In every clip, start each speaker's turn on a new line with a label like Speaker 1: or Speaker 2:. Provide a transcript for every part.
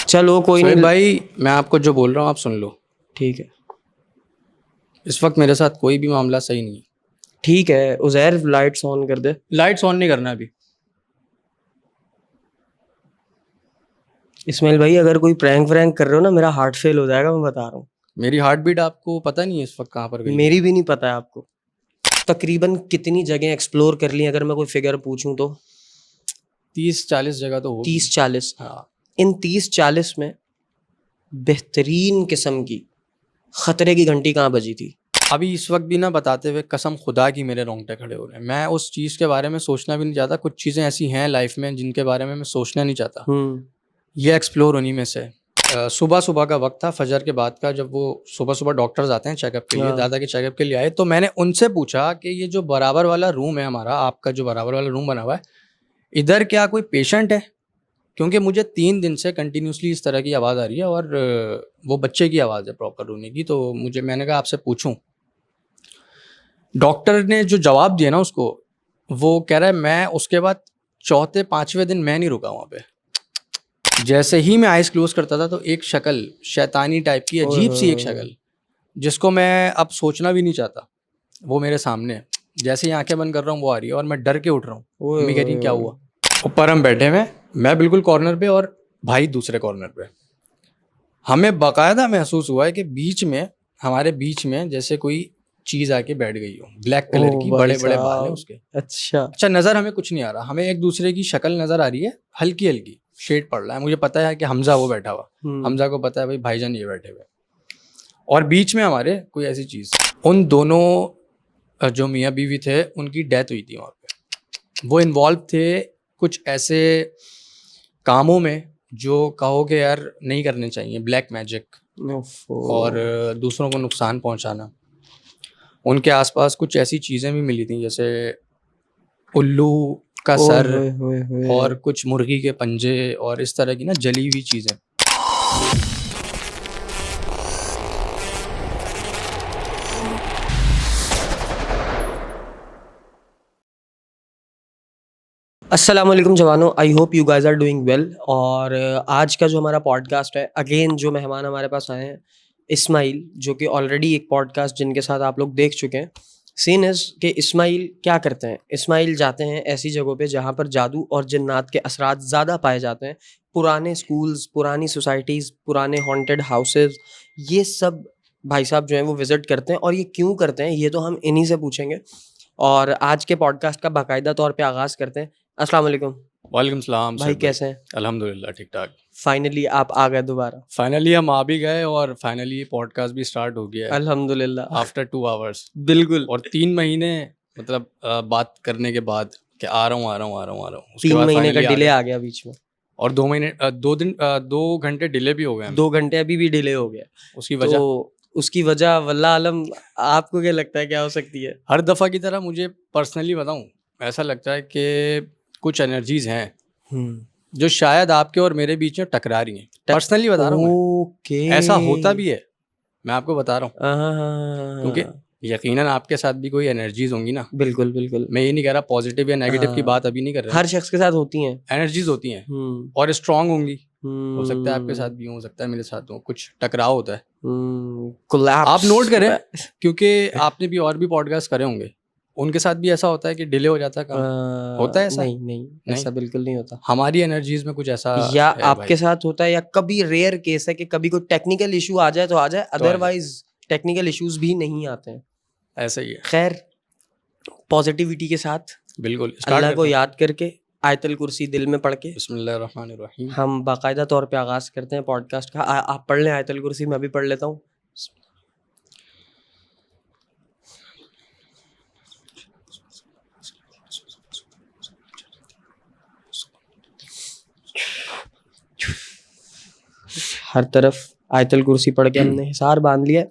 Speaker 1: चलो कोई
Speaker 2: सोहेल
Speaker 1: नहीं
Speaker 2: भाई, मैं आपको जो बोल रहा हूँ आप सुन लो।
Speaker 1: ठीक है।
Speaker 2: इस वक्त मेरे साथ कोई भी मामला सही नहीं है।
Speaker 1: ठीक है उजैर, लाइट्स ऑन कर दे।
Speaker 2: लाइट्स ऑन नहीं करना अभी।
Speaker 1: इस्माइल भाई अगर कोई प्रैंक व्रैंक कर रहे हो ना, मेरा हार्ट फेल हो जाएगा, मैं बता रहा हूँ।
Speaker 2: मेरी हार्ट बीट आपको पता नहीं है इस वक्त कहाँ पर गई है।
Speaker 1: मेरी भी नहीं पता है आपको। तकरीबन कितनी जगह एक्सप्लोर कर ली अगर मैं कोई फिगर पूछूं तो?
Speaker 2: 30-40 जगह तो होगी।
Speaker 1: 30-40।
Speaker 2: हाँ।
Speaker 1: इन 30-40 में बेहतरीन किस्म की खतरे की घंटी कहाँ बजी थी?
Speaker 2: अभी इस वक्त भी ना बताते हुए कसम खुदा की मेरे रोंगटे खड़े हो रहे हैं। मैं उस चीज़ के बारे में सोचना भी नहीं चाहता। कुछ चीज़ें ऐसी हैं लाइफ में जिनके बारे में मैं सोचना नहीं चाहता। ये एक्सप्लोर होनी में से सुबह सुबह का वक्त था, फजर के बाद का, जब वो सुबह सुबह डॉक्टर्स आते हैं चेकअप के लिए।
Speaker 1: हाँ।
Speaker 2: दादा के चेकअप के लिए आए तो मैंने उनसे पूछा कि ये जो बराबर वाला रूम है हमारा, आपका जो बराबर वाला रूम बना हुआ है, इधर क्या कोई पेशेंट है? क्योंकि मुझे 3 दिन से कंटिन्यूसली इस तरह की आवाज़ आ रही है और वो बच्चे की आवाज़ है प्रॉपर रोने की। तो मैंने कहा आपसे पूछूं। डॉक्टर ने जो जवाब दिया ना उसको, वो कह रहा है मैं उसके बाद चौथे पाँचवें दिन मैं नहीं रुका वहाँ पे। जैसे ही मैं आइज़ क्लोज करता था तो एक शक्ल शैतानी टाइप की अजीब सी एक शक्ल, जिसको मैं अब सोचना भी नहीं चाहता, वो मेरे सामने है। जैसे ही आंखें बंद कर रहा हूँ वो आ रही है और मैं डर के उठ रहा हूँ। मम्मी कह रही क्या हुआ? ऊपर हम बैठे हुए, मैं बिल्कुल कॉर्नर पे और भाई दूसरे कॉर्नर पे। हमें बाकायदा महसूस हुआ है कि बीच में, हमारे बीच में जैसे कोई चीज़ आके बैठ गई हो, ब्लैक कलर की, बड़े बड़े बाल है उसके। अच्छा, नज़र हमें कुछ नहीं आ रहा, हमें एक दूसरे की शक्ल नज़र आ रही है, हल्की हल्की शेड पड़ रहा है। मुझे पता है कि हमजा वो बैठा हुआ, हमजा को पता है भाई भाईजान ये बैठे हुए, और बीच में हमारे कोई ऐसी चीज़। उन दोनों जो मियाँ बीवी थे उनकी डेथ हुई थी वहाँ पे। वो इन्वॉल्व थे कुछ ऐसे कामों में जो कहो कि यार नहीं करने चाहिए, ब्लैक मैजिक और दूसरों को नुकसान पहुंचाना। उनके आसपास कुछ ऐसी चीज़ें भी मिली थी जैसे उल्लू का सर और कुछ मुर्गी के पंजे और इस तरह की ना जली हुई चीज़ें।
Speaker 1: अस्सलाम वालेकुम जवानों, I hope you guys are doing well. और आज का जो हमारा पॉडकास्ट है, अगेन जो मेहमान हमारे पास आए हैं, इस्माइल, जो कि ऑलरेडी एक पॉडकास्ट जिनके साथ आप लोग देख चुके हैं। सीन इज़ कि इस्माइल क्या करते हैं? इस्माइल जाते हैं ऐसी जगहों पे जहाँ पर जादू और जिन्नात के असरात ज़्यादा पाए जाते हैं। पुराने स्कूल्स, पुरानी सोसाइटीज़, पुराने हॉन्टेड हाउसेज, ये सब भाई साहब जो हैं वो विज़िट करते हैं। और ये क्यों करते हैं ये तो हम इन्हीं से पूछेंगे। और आज के पॉडकास्ट का बाकायदा तौर पे आगाज़ करते हैं। अस्सलाम वालेकुम
Speaker 2: वालेकुम सलाम
Speaker 1: भाई,
Speaker 2: सर।
Speaker 1: कैसे हैं?
Speaker 2: अल्हम्दुलिल्लाह ठीक ठाक।
Speaker 1: फाइनली आप आ गए दोबारा।
Speaker 2: फाइनली हम आ भी गए और फाइनली ये पॉडकास्ट भी स्टार्ट हो गया है
Speaker 1: अल्हम्दुलिल्लाह।
Speaker 2: आफ्टर 2 आवर्स
Speaker 1: बिल्कुल।
Speaker 2: और 3 महीने, मतलब बात करने के बाद कि आ रहा हूँ आ रहा हूँ आ रहा हूँ आ रहा हूँ, उसके
Speaker 1: 3
Speaker 2: बाद
Speaker 1: महीने का
Speaker 2: फाइनली आ
Speaker 1: डिले
Speaker 2: गए।
Speaker 1: आ गया बीच में।
Speaker 2: और 2 महीने 2 दिन 2 घंटे डिले भी हो गए हमें।
Speaker 1: 2 घंटे अभी भी डिले हो गया।
Speaker 2: उसकी
Speaker 1: तो
Speaker 2: वजह
Speaker 1: उसकी वजह वल्लाह आलम, आपको क्या लगता है क्या हो सकती है?
Speaker 2: हर दफ़ा की तरह मुझे पर्सनली बताऊँ, ऐसा लगता है कि कुछ एनर्जीज हैं जो शायद आपके और मेरे बीच में टकरा रही हैं। पर्सनली बता रहा हूँ मैं,
Speaker 1: ओके।
Speaker 2: ऐसा होता भी है, मैं आपको बता रहा हूँ। क्योंकि
Speaker 1: हाँ,
Speaker 2: यकीनन आपके साथ भी कोई एनर्जीज होंगी ना।
Speaker 1: बिल्कुल बिल्कुल।
Speaker 2: मैं ये नहीं कह रहा पॉजिटिव या नेगेटिव की बात अभी नहीं कर रहा
Speaker 1: हर
Speaker 2: हूँ।
Speaker 1: शख्स के साथ होती हैं।
Speaker 2: एनर्जीज होती हैं और स्ट्रांग होंगी। हो सकता है आपके साथ भी हो सकता है मेरे साथ हो, कुछ टकराव होता है। आप नोट करें, क्योंकि आपने भी और भी पॉडकास्ट करे होंगे, उनके साथ भी ऐसा होता है कि डिले हो जाता है काम। होता है ऐसा?
Speaker 1: नहीं नहीं, ऐसा बिल्कुल नहीं होता।
Speaker 2: हमारी एनर्जीज में कुछ ऐसा
Speaker 1: या
Speaker 2: है
Speaker 1: आपके
Speaker 2: भाई।
Speaker 1: साथ होता है, या कभी रेयर केस है कि कभी कोई टेक्निकल इशू आ जाए तो आ जाए,
Speaker 2: तो आ जाए।
Speaker 1: अदरवाइज टेक्निकल इश्यूज भी नहीं आते हैं।
Speaker 2: ऐसा ही है।
Speaker 1: खैर, पॉजिटिविटी के साथ
Speaker 2: बिल्कुल
Speaker 1: अल्लाह को याद करके, आयतल कुर्सी दिल में पढ़ के
Speaker 2: बिस्मिल्लाहिर्रहमानिर्रहीम।
Speaker 1: हम बाकायदा तौर पे आगाज करते हैं पॉडकास्ट का। आप पढ़ लें आयतल कुर्सी, मैं भी पढ़ लेता हूँ। हर तरफ आयतल कुर्सी पढ़ के हमने हिसार बांध लिया।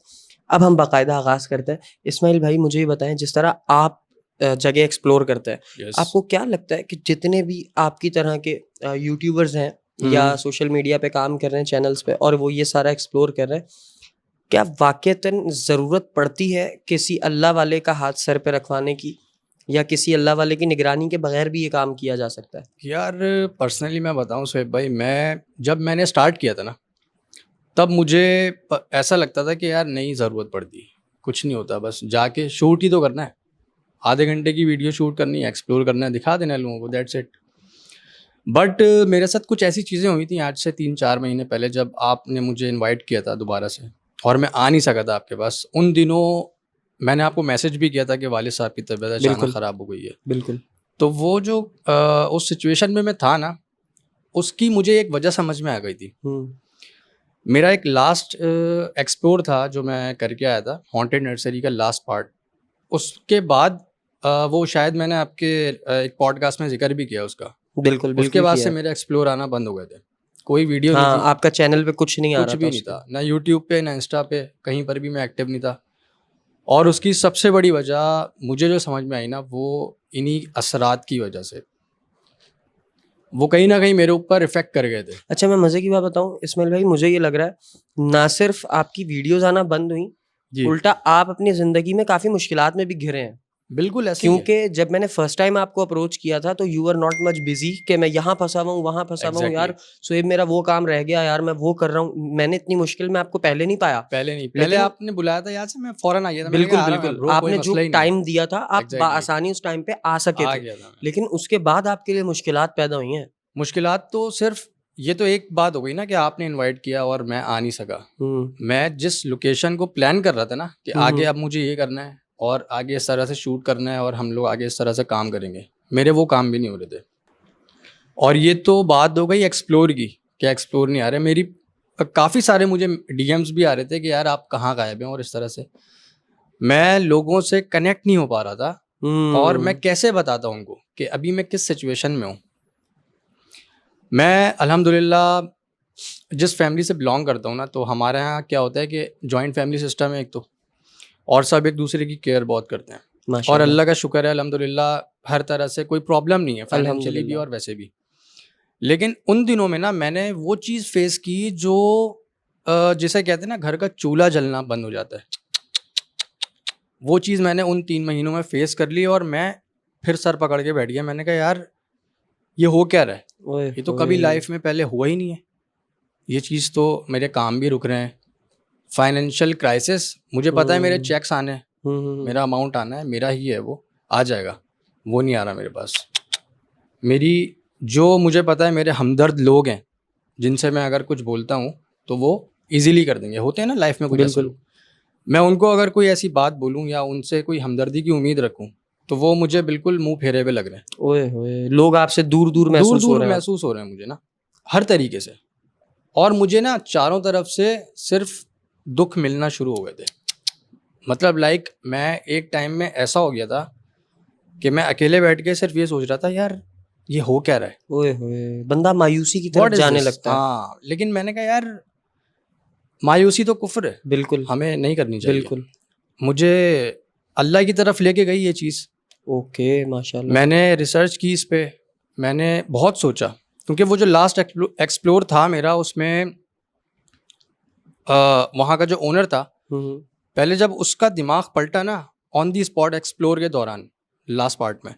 Speaker 1: अब हम बाकायदा आगाज करते हैं। इस्माइल भाई, मुझे ये बताएं, जिस तरह आप जगह एक्सप्लोर करते हैं,
Speaker 2: Yes.
Speaker 1: आपको क्या लगता है कि जितने भी आपकी तरह के यूट्यूबर्स हैं या सोशल मीडिया पे काम कर रहे हैं चैनल्स पे, और वो ये सारा एक्सप्लोर कर रहे हैं, क्या वाकईतन ज़रूरत पड़ती है किसी अल्लाह वाले का हाथ सर पे रखवाने की? या किसी अल्लाह वाले की निगरानी के बगैर भी ये काम किया जा सकता है?
Speaker 2: यार पर्सनली मैं बताऊं सोहेब भाई, जब मैंने स्टार्ट किया था ना, तब मुझे ऐसा लगता था कि यार नहीं ज़रूरत पड़ती, कुछ नहीं होता, बस जाके शूट ही तो करना है, आधे घंटे की वीडियो शूट करनी है, एक्सप्लोर करना है, दिखा देना है लोगों को, दैट्स इट। बट मेरे साथ कुछ ऐसी चीज़ें हुई थी आज से 3-4 महीने पहले, जब आपने मुझे इनवाइट किया था दोबारा से और मैं आ नहीं सका था आपके पास। उन दिनों मैंने आपको मैसेज भी किया था कि वालिद साहब की तबीयत अचानक
Speaker 1: बिल्कुल।
Speaker 2: ख़राब हो गई है।
Speaker 1: बिल्कुल।
Speaker 2: तो वो जो उस सिचुएशन में मैं था ना, उसकी मुझे एक वजह समझ में आ गई थी। मेरा एक लास्ट एक्सप्लोर था जो मैं करके आया था, हॉन्टेड नर्सरी का लास्ट पार्ट। उसके बाद वो शायद मैंने आपके एक पॉडकास्ट में जिक्र भी किया उसका।
Speaker 1: बिल्कुल,
Speaker 2: उसके
Speaker 1: बिल्कुल
Speaker 2: बाद
Speaker 1: किया
Speaker 2: से
Speaker 1: है।
Speaker 2: मेरे एक्सप्लोर आना बंद हो गए थे, कोई वीडियो नहीं
Speaker 1: हाँ,
Speaker 2: थी,
Speaker 1: आपका चैनल पे कुछ नहीं आ
Speaker 2: कुछ
Speaker 1: रहा था
Speaker 2: भी नहीं
Speaker 1: उस टाइम।
Speaker 2: था, ना यूट्यूब पे ना इंस्टा पे, कहीं पर भी मैं एक्टिव नहीं था। और उसकी सबसे बड़ी वजह मुझे जो समझ में आई ना, वो इन्हीं असरात की वजह से, वो कहीं ना कहीं मेरे ऊपर इफेक्ट कर गए थे।
Speaker 1: अच्छा, मैं मज़े की बात बताऊँ इस्माइल भाई, मुझे ये लग रहा है, ना सिर्फ़ आपकी वीडियोज़ आना बंद हुई,
Speaker 2: जी,
Speaker 1: उल्टा आप अपनी ज़िंदगी में काफ़ी मुश्किलात में भी घिरे हैं।
Speaker 2: बिल्कुल ऐसे ही है।
Speaker 1: क्योंकि जब मैंने फर्स्ट टाइम आपको अप्रोच किया था तो you are not much busy कि मैं यहाँ फँसा हुआ हूँ, वहाँ फँसा हुआ हूँ,
Speaker 2: एग्जैक्टली
Speaker 1: यार सोएब मेरा वो काम रह गया यार, मैं वो कर रहा हूँ। मैंने इतनी मुश्किल में आपको पहले नहीं पाया।
Speaker 2: पहले नहीं, पहले
Speaker 1: लेकिन
Speaker 2: आपने बुलाया था याद से, मैं फ़ौरन आ गया था, मैंने
Speaker 1: बिल्कुल,
Speaker 2: कहा आ रहा हूँ यार
Speaker 1: बिल्कुल,
Speaker 2: ब्रो, कोई
Speaker 1: आपने जो
Speaker 2: मसला ही नहीं है।
Speaker 1: टाइम दिया था आप
Speaker 2: एग्जैक्टली,
Speaker 1: बआसानी उस टाइम पे आ सके
Speaker 2: आ
Speaker 1: थे।
Speaker 2: गया था मैं।
Speaker 1: लेकिन उसके बाद आपके लिए मुश्किलात पैदा हुई हैं।
Speaker 2: मुश्किलात तो सिर्फ ये तो एक बात हो गई ना कि आपने इनवाइट किया और मैं आ नहीं सका।
Speaker 1: हुँ।
Speaker 2: मैं जिस लोकेशन को प्लान कर रहा था ना कि
Speaker 1: हुँ,
Speaker 2: आगे
Speaker 1: हुँ।
Speaker 2: अब मुझे ये करना है और आगे इस तरह से शूट करना है और हम लोग आगे इस तरह से काम करेंगे, मेरे वो काम भी नहीं हो रहे थे। और ये तो बात हो गई एक्सप्लोर की, कि एक्सप्लोर नहीं आ रहे। मेरी काफ़ी सारे मुझे डीएम्स भी आ रहे थे कि यार आप कहाँ गायब हैं, और इस तरह से मैं लोगों से कनेक्ट नहीं हो पा रहा था। और मैं
Speaker 1: हुँ।
Speaker 2: कैसे बताता उनको कि अभी मैं किस सिचुएशन में हूँ। मैं अल्हम्दुलिल्लाह जिस फैमिली से बिलोंग करता हूँ ना, तो हमारे यहाँ क्या होता है कि जॉइंट फैमिली सिस्टम है एक तो, और सब एक दूसरे की केयर बहुत करते हैं। और
Speaker 1: माशाल्लाह।
Speaker 2: अल्लाह का शुक्र है अल्हम्दुलिल्लाह, हर तरह से कोई प्रॉब्लम नहीं है, फाइनेंशियली भी
Speaker 1: अल्हम्दुलिल्लाह।
Speaker 2: और वैसे भी। लेकिन उन दिनों में ना मैंने वो चीज़ फेस की जो जिसे कहते हैं ना घर का चूल्हा जलना बंद हो जाता है, वो चीज़ मैंने उन 3 महीनों में फेस कर ली। और मैं फिर सर पकड़ के बैठ गया, मैंने कहा यार ये हो क्या रहा है,
Speaker 1: ओए
Speaker 2: ये तो
Speaker 1: होए!
Speaker 2: कभी लाइफ में पहले हुआ ही नहीं है। ये चीज़ तो, मेरे काम भी रुक रहे हैं, फाइनेंशियल क्राइसिस, मुझे पता है मेरे
Speaker 1: हुँ।
Speaker 2: चेक्स आने हैं,
Speaker 1: हुँ, हुँ, हुँ।
Speaker 2: मेरा अमाउंट आना है, मेरा ही है, वो आ जाएगा, वो नहीं आ रहा मेरे पास। मेरी जो मुझे पता है मेरे हमदर्द लोग हैं, जिनसे मैं अगर कुछ बोलता हूँ तो वो ईज़िली कर देंगे। होते हैं ना लाइफ में कुछ ऐसे
Speaker 1: बिल्कुल।
Speaker 2: लोग, मैं उनको अगर कोई ऐसी बात बोलूँ या उनसे कोई हमदर्दी की उम्मीद रखूँ, तो वो मुझे बिल्कुल मुँह फेरे हुए लग रहे हैं।
Speaker 1: ओए होए! लोग आपसे दूर-दूर महसूस हो
Speaker 2: दूर-दूर
Speaker 1: रहे हैं अब।
Speaker 2: महसूस हो रहे हैं मुझे ना, हर तरीके से। और मुझे ना चारों तरफ से सिर्फ दुख मिलना शुरू हो गए थे। मतलब लाइक मैं एक टाइम में ऐसा हो गया था कि मैं अकेले बैठ के सिर्फ ये सोच रहा था, यार ये हो क्या रहा है,
Speaker 1: ओए होए! बंदा मायूसी की तरफ
Speaker 2: व्हाट इज
Speaker 1: जाने
Speaker 2: दिस।
Speaker 1: लगता है।
Speaker 2: हाँ, लेकिन मैंने कहा यार मायूसी तो कुफ्र है,
Speaker 1: बिल्कुल,
Speaker 2: हमें नहीं करनी चाहिए।
Speaker 1: बिल्कुल।
Speaker 2: मुझे अल्लाह की तरफ लेके गई ये चीज़।
Speaker 1: ओके, माशाल्लाह।
Speaker 2: मैंने रिसर्च की इस पे, मैंने बहुत सोचा, क्योंकि वो जो लास्ट एक्सप्लोर था मेरा, उसमें वहाँ का जो ओनर था,
Speaker 1: हुँ, हुँ।
Speaker 2: पहले जब उसका दिमाग पलटा ना ऑन दी स्पॉट एक्सप्लोर के दौरान, लास्ट पार्ट में,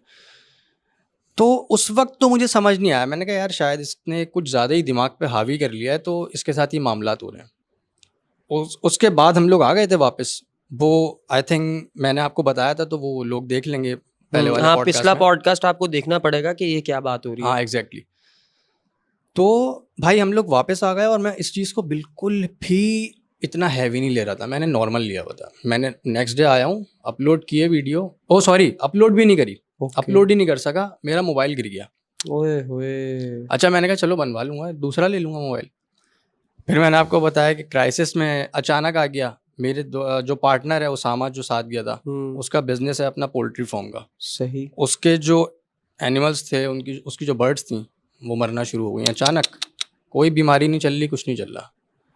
Speaker 2: तो उस वक्त तो मुझे समझ नहीं आया। मैंने कहा यार शायद इसने कुछ ज़्यादा ही दिमाग पे हावी कर लिया है, तो इसके साथ ही मामलात हो रहे हैं। उसके बाद हम लोग आ गए थे वापस। वो आई थिंक मैंने आपको बताया था, तो वो लोग देख लेंगे पहले वाले
Speaker 1: हाँ,
Speaker 2: पॉडकास्ट
Speaker 1: पिछला
Speaker 2: में।
Speaker 1: पॉडकास्ट आपको देखना पड़ेगा कि ये क्या बात हो रही है।
Speaker 2: हाँ एग्जैक्टली। तो भाई हम लोग वापस आ गए और मैं इस चीज़ को बिल्कुल भी इतना हैवी नहीं ले रहा था, मैंने नॉर्मल लिया हुआ था। मैंने नेक्स्ट डे आया हूँ, अपलोड किए वीडियो, ओ सॉरी अपलोड भी नहीं करी,
Speaker 1: ओके।
Speaker 2: अपलोड ही नहीं कर सका, मेरा मोबाइल गिर गया।
Speaker 1: ओए होए!
Speaker 2: अच्छा, मैंने कहा चलो बनवा लूँगा, दूसरा ले लूँगा मोबाइल। फिर मैंने आपको बताया कि क्राइसिस में अचानक आ गया। मेरे जो पार्टनर है उसामा, जो साथ गया था,
Speaker 1: हुँ,
Speaker 2: उसका बिजनेस है अपना पोल्ट्री फार्म का।
Speaker 1: सही।
Speaker 2: उसके जो एनिमल्स थे, उसकी जो बर्ड्स थी, वो मरना शुरू हो गई अचानक। कोई बीमारी नहीं चल रही, कुछ नहीं चल रहा।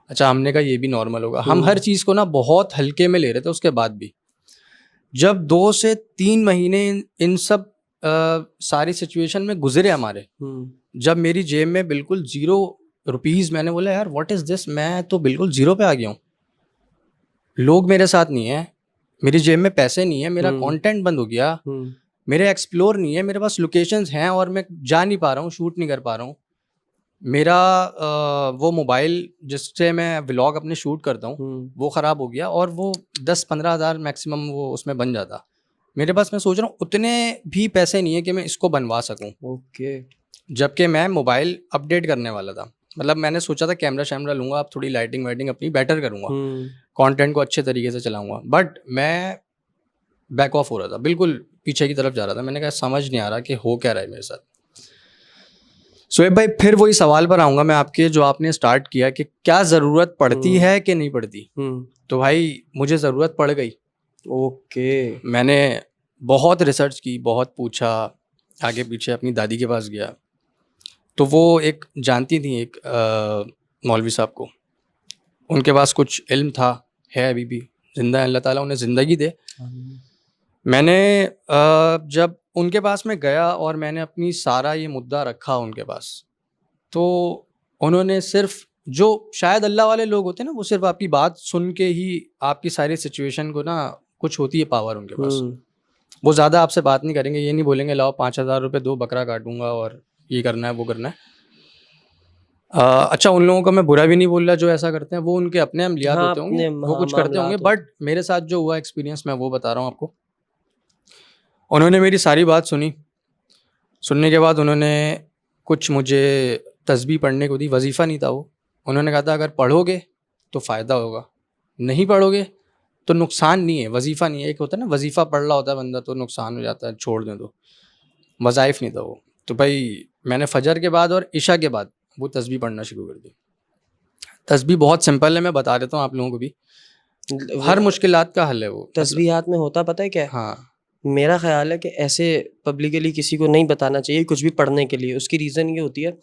Speaker 2: अच्छा, हमने कहा ये भी नॉर्मल होगा। हम हर
Speaker 1: हुँ,
Speaker 2: चीज़ को ना बहुत हल्के में ले रहे थे उसके बाद भी। जब 2 से 3 महीने इन सब सारी सिचुएशन में गुजरे हमारे,
Speaker 1: हुँ।
Speaker 2: जब मेरी जेब में बिल्कुल ज़ीरो रुपीज़, मैंने बोला यार व्हाट इज़ दिस, मैं तो बिल्कुल ज़ीरो पे आ गया हूँ। लोग मेरे साथ नहीं हैं, मेरी जेब में पैसे नहीं है, मेरा
Speaker 1: हुँ,
Speaker 2: कंटेंट बंद हो गया,
Speaker 1: हुँ।
Speaker 2: मेरे एक्सप्लोर नहीं है, मेरे पास लोकेशंस हैं और मैं जा नहीं पा रहा हूँ, शूट नहीं कर पा रहा हूँ। मेरा वो मोबाइल जिससे मैं व्लॉग अपने शूट करता हूँ वो ख़राब हो गया और वो 10-15 हज़ार मैक्सिमम वो उसमें बन जाता मेरे पास। मैं सोच रहा हूँ उतने भी पैसे नहीं है कि मैं इसको बनवा सकूँ।
Speaker 1: ओके।
Speaker 2: जबकि मैं मोबाइल अपडेट करने वाला था, मतलब मैंने सोचा था कैमरा शैमरा लूँगा, अब थोड़ी लाइटिंग वाइटिंग अपनी बेटर करूँगा, कंटेंट को अच्छे तरीके से चलाऊँगा, बट मैं बैक ऑफ हो रहा था, बिल्कुल पीछे की तरफ जा रहा था। मैंने कहा समझ नहीं आ रहा कि हो क्या रहा है मेरे साथ। शोएब भाई फिर वही सवाल पर आऊँगा मैं आपके, जो आपने स्टार्ट किया कि क्या ज़रूरत पड़ती है कि नहीं पड़ती। तो भाई मुझे ज़रूरत पड़ गई।
Speaker 1: ओके।
Speaker 2: मैंने बहुत रिसर्च की, बहुत पूछा, आगे पीछे अपनी दादी के पास गया, तो वो एक जानती थी एक मौलवी साहब को, उनके पास कुछ इल्म था, है अभी भी जिंदा है, अल्लाह ताला उन्हें ज़िंदगी दे। मैंने जब उनके पास में गया और मैंने अपनी सारा ये मुद्दा रखा उनके पास, तो उन्होंने सिर्फ, जो शायद अल्लाह वाले लोग होते हैं ना, वो सिर्फ आपकी बात सुन के ही आपकी सारी सिचुएशन को ना, कुछ होती है पावर उनके पास, वो ज़्यादा आपसे बात नहीं करेंगे, ये नहीं बोलेंगे लाओ 5,000 रुपये दो, बकरा काटूंगा और ये करना है वो करना है। अच्छा, उन लोगों का मैं बुरा भी नहीं बोल रहा जो ऐसा करते हैं, वो उनके अपने अमलियात
Speaker 1: हाँ,
Speaker 2: होते होंगे, वो कुछ करते होंगे, बट मेरे साथ जो हुआ एक्सपीरियंस मैं वो बता रहा हूँ आपको। उन्होंने मेरी सारी बात सुनी, सुनने के बाद उन्होंने कुछ मुझे तस्बीह पढ़ने को दी, वजीफ़ा नहीं था वो। उन्होंने कहा था अगर पढ़ोगे तो फ़ायदा होगा, नहीं पढ़ोगे तो नुकसान नहीं है, वजीफ़ा नहीं है। एक होता है ना वजीफ़ा पढ़ रहा होता है बंदा तो नुकसान हो जाता है, छोड़ दें तो, वज़ाइफ़ नहीं था वो। तो भाई मैंने फ़जर के बाद और इशा के बाद वो तस्बीह पढ़ना शुरू कर दी। तस्बीह बहुत सिंपल है, मैं बता देता हूँ आप लोगों को भी, हर मुश्किलात का हल है वो।
Speaker 1: तस्बीहात में होता पता है क्या है?
Speaker 2: हाँ,
Speaker 1: मेरा ख्याल है कि ऐसे पब्लिकली किसी को नहीं बताना चाहिए कुछ भी पढ़ने के लिए। उसकी रीज़न ये होती है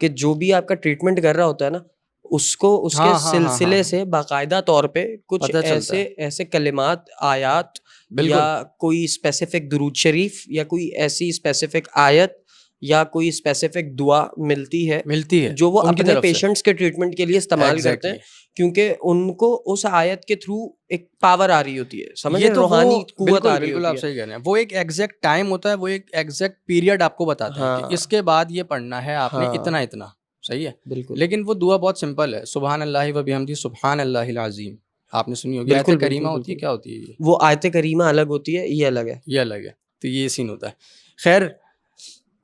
Speaker 1: कि जो भी आपका ट्रीटमेंट कर रहा होता है ना, उसको उसके
Speaker 2: हाँ, हाँ, हाँ,
Speaker 1: सिलसिले
Speaker 2: हाँ,
Speaker 1: से बाकायदा तौर पे कुछ
Speaker 2: पता चलता
Speaker 1: ऐसे
Speaker 2: है,
Speaker 1: ऐसे कलिमात, आयात या
Speaker 2: बिल्कुल
Speaker 1: कोई स्पेसिफिक दुरूद शरीफ या कोई ऐसी स्पेसिफिक आयत या कोई स्पेसिफिक दुआ मिलती है
Speaker 2: मिलती है
Speaker 1: जो वो
Speaker 2: उनकी
Speaker 1: अपने
Speaker 2: तरफ से।
Speaker 1: पेशेंट्स के ट्रीटमेंट के लिए इस्तेमाल करते हैं,
Speaker 2: एग्जैक्टली,
Speaker 1: क्योंकि उनको उस आयत के थ्रू एक पावर आ रही होती है, समझ
Speaker 2: ये
Speaker 1: रहे,
Speaker 2: तो वो
Speaker 1: रूहानी कुव्वत
Speaker 2: बिल्कुल
Speaker 1: आ रही
Speaker 2: बिल्कुल
Speaker 1: होती
Speaker 2: आप
Speaker 1: है।
Speaker 2: सही कह रहे हैं। वो एक एग्जैक्ट टाइम होता है, वो एक एग्जैक्ट पीरियड आपको बताते हैं कि
Speaker 1: हाँ
Speaker 2: इसके बाद ये पढ़ना है आपने,
Speaker 1: हाँ
Speaker 2: इतना इतना, सही है।
Speaker 1: बिल्कुल
Speaker 2: लेकिन वो दुआ बहुत सिंपल है, सुबहान अल्लाहि व बिहम्दी सुबहान अल्लाहिल अज़ीम, आपने सुनी होगी। आयत
Speaker 1: बिल्कुल
Speaker 2: करीमा
Speaker 1: बिल्कुल
Speaker 2: होती है,
Speaker 1: बिल्कुल।
Speaker 2: क्या होती है ये?
Speaker 1: वो आयत करीमा अलग होती है, ये अलग है।
Speaker 2: ये अलग है, तो ये सीन होता है। खैर,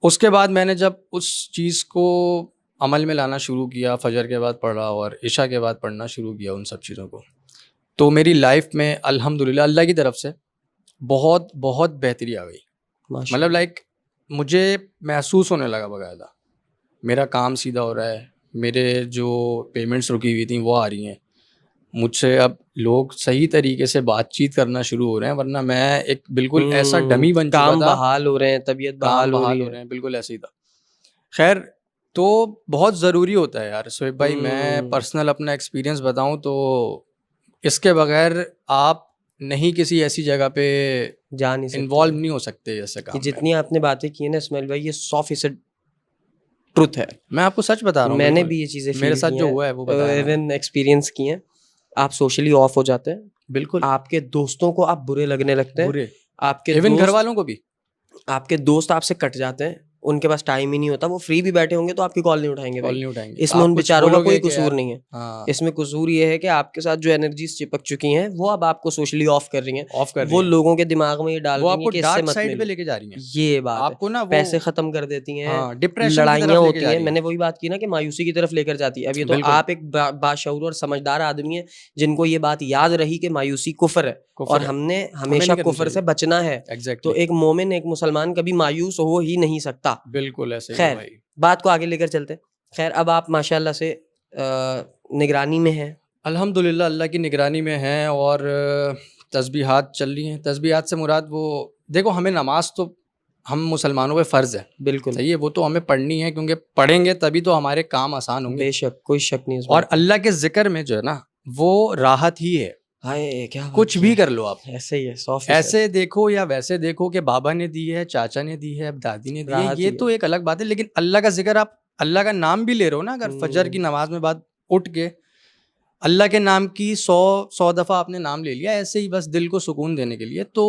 Speaker 2: उसके बाद मैंने जब उस चीज़ को अमल में लाना शुरू किया, फजर के बाद पढ़ा और इशा के बाद पढ़ना शुरू किया उन सब चीज़ों को, तो मेरी लाइफ में अल्हम्दुलिल्लाह अल्लाह की तरफ से बहुत बहुत बेहतरी आ गई। मतलब
Speaker 1: माशाल्लाह।
Speaker 2: लाइक मुझे महसूस होने लगा बाकायदा, मेरा काम सीधा हो रहा है, मेरे जो पेमेंट्स रुकी हुई थी वो आ रही हैं, मुझसे अब लोग सही तरीके से बातचीत करना शुरू हो रहे हैं, वरना मैं एक बिल्कुल ऐसा डमी बन चुका
Speaker 1: काम
Speaker 2: था।
Speaker 1: बहाल हो रहे हैं, तबीयत
Speaker 2: काम
Speaker 1: बहाल हो
Speaker 2: बहाल
Speaker 1: रही
Speaker 2: हो
Speaker 1: है।
Speaker 2: रहे हैं, बिल्कुल ऐसे ही था। खैर, तो बहुत ज़रूरी होता है यार शोएब भाई, मैं पर्सनल अपना एक्सपीरियंस बताऊं तो इसके बगैर आप नहीं किसी ऐसी जगह पे
Speaker 1: जा नहीं सकते
Speaker 2: इन्वॉल्व नहीं हो सकते ऐसे
Speaker 1: कि
Speaker 2: काम में।
Speaker 1: जितनी आपने बातें की है ना इस्माइल भाई, ये 100% ट्रुथ है।
Speaker 2: मैं आपको सच बता रहा हूँ,
Speaker 1: मैंने
Speaker 2: बिल्कुल
Speaker 1: भी ये चीज़ें
Speaker 2: मेरे
Speaker 1: फील
Speaker 2: साथ
Speaker 1: की
Speaker 2: जो
Speaker 1: हैं,
Speaker 2: हुआ है वो बताया मैंने।
Speaker 1: इवन एक्सपीरियंस की हैं। आप सोशली ऑफ हो जाते हैं,
Speaker 2: बिल्कुल,
Speaker 1: आपके दोस्तों को आप बुरे लगने लगते हैं,
Speaker 2: बुरे,
Speaker 1: आपके
Speaker 2: इवन घर
Speaker 1: दोस्त
Speaker 2: वालों को भी।
Speaker 1: आपके दोस्त आपसे कट जाते हैं, उनके पास टाइम ही नहीं होता, वो फ्री भी बैठे होंगे तो आपकी कॉल नहीं उठाएंगे
Speaker 2: कॉल
Speaker 1: भाई।
Speaker 2: नहीं उठाएंगे,
Speaker 1: इसमें
Speaker 2: आप
Speaker 1: उन
Speaker 2: कुछ
Speaker 1: बेचारों का कोई
Speaker 2: बोलोगे कि
Speaker 1: कसूर
Speaker 2: यार,
Speaker 1: नहीं है।
Speaker 2: हाँ,
Speaker 1: इसमें कसूर ये है कि आपके साथ जो एनर्जीज चिपक चुकी हैं वो अब आपको सोशली ऑफ कर रही हैं,
Speaker 2: ऑफ कर रही
Speaker 1: वो
Speaker 2: हैं,
Speaker 1: लोगों के दिमाग में ये डाल
Speaker 2: वो
Speaker 1: रही हैं
Speaker 2: आपको
Speaker 1: कि इससे
Speaker 2: डार्क
Speaker 1: मत
Speaker 2: साइड पे
Speaker 1: मिलो।
Speaker 2: लेके जा रही हैं,
Speaker 1: ये बात है।
Speaker 2: आपको ना वो,
Speaker 1: पैसे खत्म कर देती हैं,
Speaker 2: हाँ, डिप्रेशन की
Speaker 1: लड़ाइयाँ
Speaker 2: तरफ लेके
Speaker 1: होती
Speaker 2: जा
Speaker 1: हैं।
Speaker 2: रही
Speaker 1: मैंने
Speaker 2: हैं।
Speaker 1: वही बात की ना कि मायूसी की तरफ लेकर जाती है। अब ये तो
Speaker 2: बिल्कुल,
Speaker 1: आप एक बाशऊर और समझदार आदमी है जिनको ये बात याद रही कि मायूसी कुफर है और
Speaker 2: कुफर है,
Speaker 1: हमने
Speaker 2: हमें
Speaker 1: हमेशा
Speaker 2: नहीं करनी
Speaker 1: कुफर से
Speaker 2: चाहिए।
Speaker 1: बचना है। तो
Speaker 2: एग्जैक्टली,
Speaker 1: एक मोमिन, एक मुसलमान कभी मायूस हो ही नहीं सकता।
Speaker 2: बिल्कुल ऐसे ही है
Speaker 1: खैर,
Speaker 2: भाई।
Speaker 1: बात को आगे लेकर चलते हैं। खैर, अब आप माशाल्लाह से निगरानी में हैं।
Speaker 2: अल्हम्दुलिल्लाह अल्लाह की निगरानी में हैं और तस्बीहात चल रही हैं। तस्बीहात से मुराद वो, देखो हमें नमाज तो हम मुसलमानों पे फ़र्ज़ है,
Speaker 1: बिल्कुल,
Speaker 2: सही है, वो तो हमें पढ़नी है, क्योंकि पढ़ेंगे तभी तो हमारे काम आसान होंगे।
Speaker 1: बेशक, कोई शक नहीं इस
Speaker 2: और
Speaker 1: बात में।
Speaker 2: अल्लाह के ज़िक्र में जो है ना, वो राहत ही है।
Speaker 1: हाय क्या बात
Speaker 2: कुछ
Speaker 1: की
Speaker 2: भी
Speaker 1: है।
Speaker 2: कर लो आप,
Speaker 1: ऐसे ही है, 100%।
Speaker 2: ऐसे देखो या वैसे देखो कि बाबा ने दी है, चाचा ने दी है, अब दादी ने दी है,
Speaker 1: राहत
Speaker 2: ये
Speaker 1: ही
Speaker 2: तो
Speaker 1: है।
Speaker 2: एक अलग बात है। लेकिन अल्लाह का ज़िक्र, आप अल्लाह का नाम भी ले रहे हो ना, अगर फजर की
Speaker 1: हम्म,
Speaker 2: नमाज में बाद उठ के अल्लाह के नाम की 100 दफ़ा आपने नाम ले लिया ऐसे ही बस दिल को सुकून देने के लिए, तो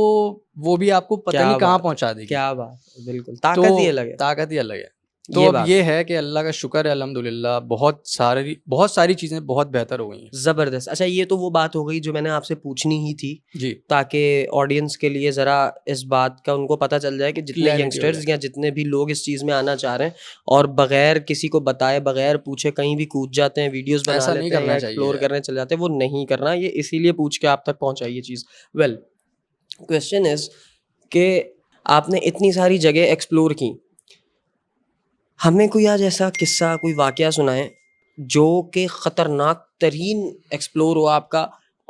Speaker 2: वो भी आपको पता
Speaker 1: क्या
Speaker 2: नहीं कहाँ
Speaker 1: बात है,
Speaker 2: पहुँचा देगी।
Speaker 1: क्या बात है, बिल्कुल,
Speaker 2: तो
Speaker 1: ताकत ही अलग है,
Speaker 2: ताकत ही अलग है। तो
Speaker 1: ये
Speaker 2: अब
Speaker 1: बात
Speaker 2: ये
Speaker 1: है।
Speaker 2: है कि अल्लाह का शुक्र है अल्हम्दुलिल्लाह बहुत सारी चीज़ें बहुत बेहतर हो गई हैं।
Speaker 1: ज़बरदस्त। अच्छा, ये तो वो बात हो गई जो मैंने आपसे पूछनी ही थी,
Speaker 2: जी,
Speaker 1: ताकि ऑडियंस के लिए ज़रा इस बात का उनको पता चल जाए कि जितने
Speaker 2: क्लैरिटी हो
Speaker 1: यंगस्टर्स
Speaker 2: जाए।
Speaker 1: या जितने भी लोग इस चीज़ में आना चाह रहे हैं और बगैर किसी को बताए, बगैर पूछे कहीं भी कूद जाते हैं, वीडियोज़ बना
Speaker 2: ऐसा नहीं
Speaker 1: लेते हैं या
Speaker 2: करना चाहिए
Speaker 1: एक्सप्लोर
Speaker 2: यार।
Speaker 1: करने चले जाते हैं, वो नहीं करना। ये इसीलिए पूछ के आप तक पहुँचा ये चीज़। वेल, क्वेश्चन इज़ कि आपने इतनी सारी जगह एक्सप्लोर की, हमें कोई आज ऐसा किस्सा, कोई वाक़या सुनाएँ, जो कि ख़तरनाक तरीन एक्सप्लोर हो आपका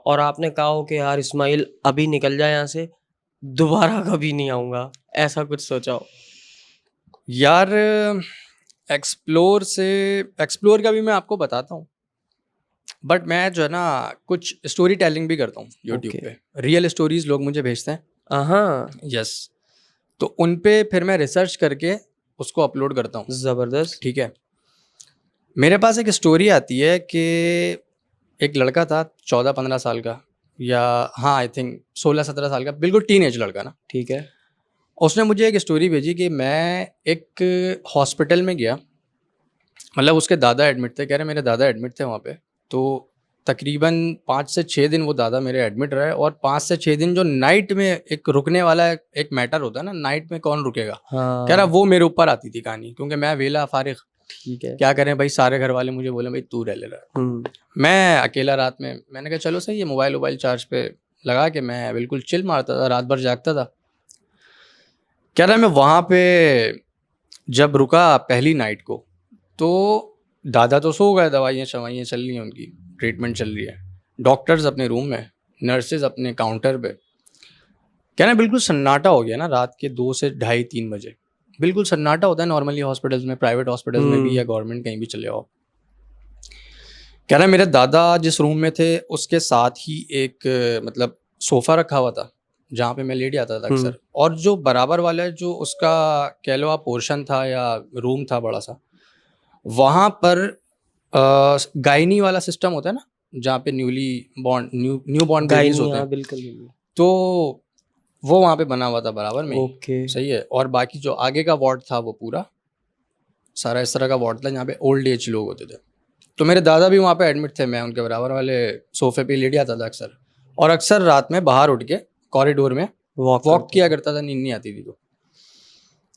Speaker 1: और आपने कहा हो कि यार इस्माइल अभी निकल जा यहाँ से, दोबारा कभी नहीं आऊँगा, ऐसा कुछ सोचा हो?
Speaker 2: यार एक्सप्लोर का भी मैं आपको बताता हूँ। बट मैं जो है ना कुछ स्टोरी टेलिंग भी करता हूँ यूट्यूब
Speaker 1: ओके।
Speaker 2: पे। रियल स्टोरीज़ लोग मुझे भेजते हैं।
Speaker 1: हाँ,
Speaker 2: यस। तो उन पे फिर मैं रिसर्च करके उसको अपलोड करता हूँ।
Speaker 1: ज़बरदस्त।
Speaker 2: ठीक है। मेरे पास एक स्टोरी आती है कि एक लड़का था 14-15 साल का, या हाँ आई थिंक 16-17 साल का, बिल्कुल टीनेज लड़का ना।
Speaker 1: ठीक है।
Speaker 2: उसने मुझे एक स्टोरी भेजी कि मैं एक हॉस्पिटल में गया, मतलब उसके दादा एडमिट थे, कह रहे मेरे दादा एडमिट थे वहाँ पे। तो तकरीबन 5 से 6 दिन वो दादा मेरे एडमिट रहे, और 5 से 6 दिन जो नाइट में एक रुकने वाला एक मैटर होता है ना, नाइट में कौन रुकेगा, कह रहा
Speaker 1: हाँ,
Speaker 2: वो मेरे ऊपर आती थी कहानी, क्योंकि मैं वेला फारिग,
Speaker 1: ठीक है।
Speaker 2: क्या करें भाई, सारे घर वाले मुझे बोले भाई तू रह ले रहा।
Speaker 1: हुँ,
Speaker 2: मैं अकेला रात में, मैंने कहा चलो सही है, मोबाइल वोबाइल चार्ज पे लगा के मैं बिल्कुल चिल मारता था, रात भर जागता था। कह रहा मैं वहाँ पे जब रुका पहली नाइट को, तो दादा तो सो गए, दवाइयाँ शवाइयाँ चल रही हैं उनकी, ट्रीटमेंट चल रही है, डॉक्टर्स अपने रूम में, नर्सेज अपने काउंटर पे। क्या ना बिल्कुल सन्नाटा हो गया ना, रात के 2 से ढाई 3 बजे बिल्कुल सन्नाटा होता है नॉर्मली हॉस्पिटल्स में, प्राइवेट हॉस्पिटल्स में भी या
Speaker 1: हुँ,
Speaker 2: गवर्नमेंट कहीं भी चले जाओ। कह रहा मेरे दादा जिस रूम में थे उसके साथ ही एक मतलब सोफ़ा रखा हुआ था, जहाँ पे मैं लेट जाता था
Speaker 1: हुँ,
Speaker 2: अक्सर, और जो बराबर वाला जो उसका कह लो आप पोर्शन था या रूम था बड़ा सा, वहाँ पर गायनी वाला सिस्टम होता है ना, जहाँ पे न्यू बॉर्न बेबीज़
Speaker 1: गायनी,
Speaker 2: होते
Speaker 1: हाँ,
Speaker 2: हैं,
Speaker 1: बिल्कुल, बिल्कुल।
Speaker 2: तो वो वहाँ पे बना हुआ था बराबर में ही।
Speaker 1: ओके,
Speaker 2: सही है। और बाकी जो आगे का वार्ड था वो पूरा सारा इस तरह का वार्ड था जहाँ पे ओल्ड एज लोग होते थे। तो मेरे दादा भी वहाँ पे एडमिट थे, मैं उनके बराबर वाले सोफ़े पे लेट जाता था अक्सर, और अक्सर रात में बाहर उठ के कॉरिडोर में
Speaker 1: वॉक
Speaker 2: वॉक
Speaker 1: करते
Speaker 2: किया
Speaker 1: थे।
Speaker 2: करता था, नींद नहीं आती थी तो।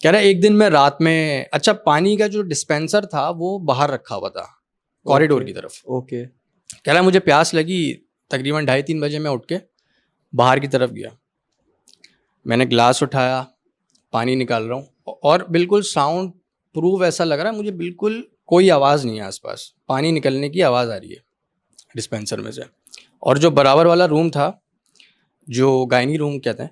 Speaker 2: कह रहा एक दिन मैं रात में, अच्छा पानी का जो डिस्पेंसर था वो बाहर रखा हुआ था कॉरिडोर
Speaker 1: ओके,
Speaker 2: की तरफ।
Speaker 1: ओके,
Speaker 2: कह रहा मुझे प्यास लगी, तकरीबन ढाई 3 बजे मैं उठ के बाहर की तरफ गया, मैंने ग्लास उठाया, पानी निकाल रहा हूँ, और बिल्कुल साउंड प्रूफ ऐसा लग रहा है मुझे, बिल्कुल कोई आवाज़ नहीं है आसपास, पानी निकलने की आवाज़ आ रही है डिस्पेंसर में से। और जो बराबर वाला रूम था, जो गायनी रूम कहते हैं,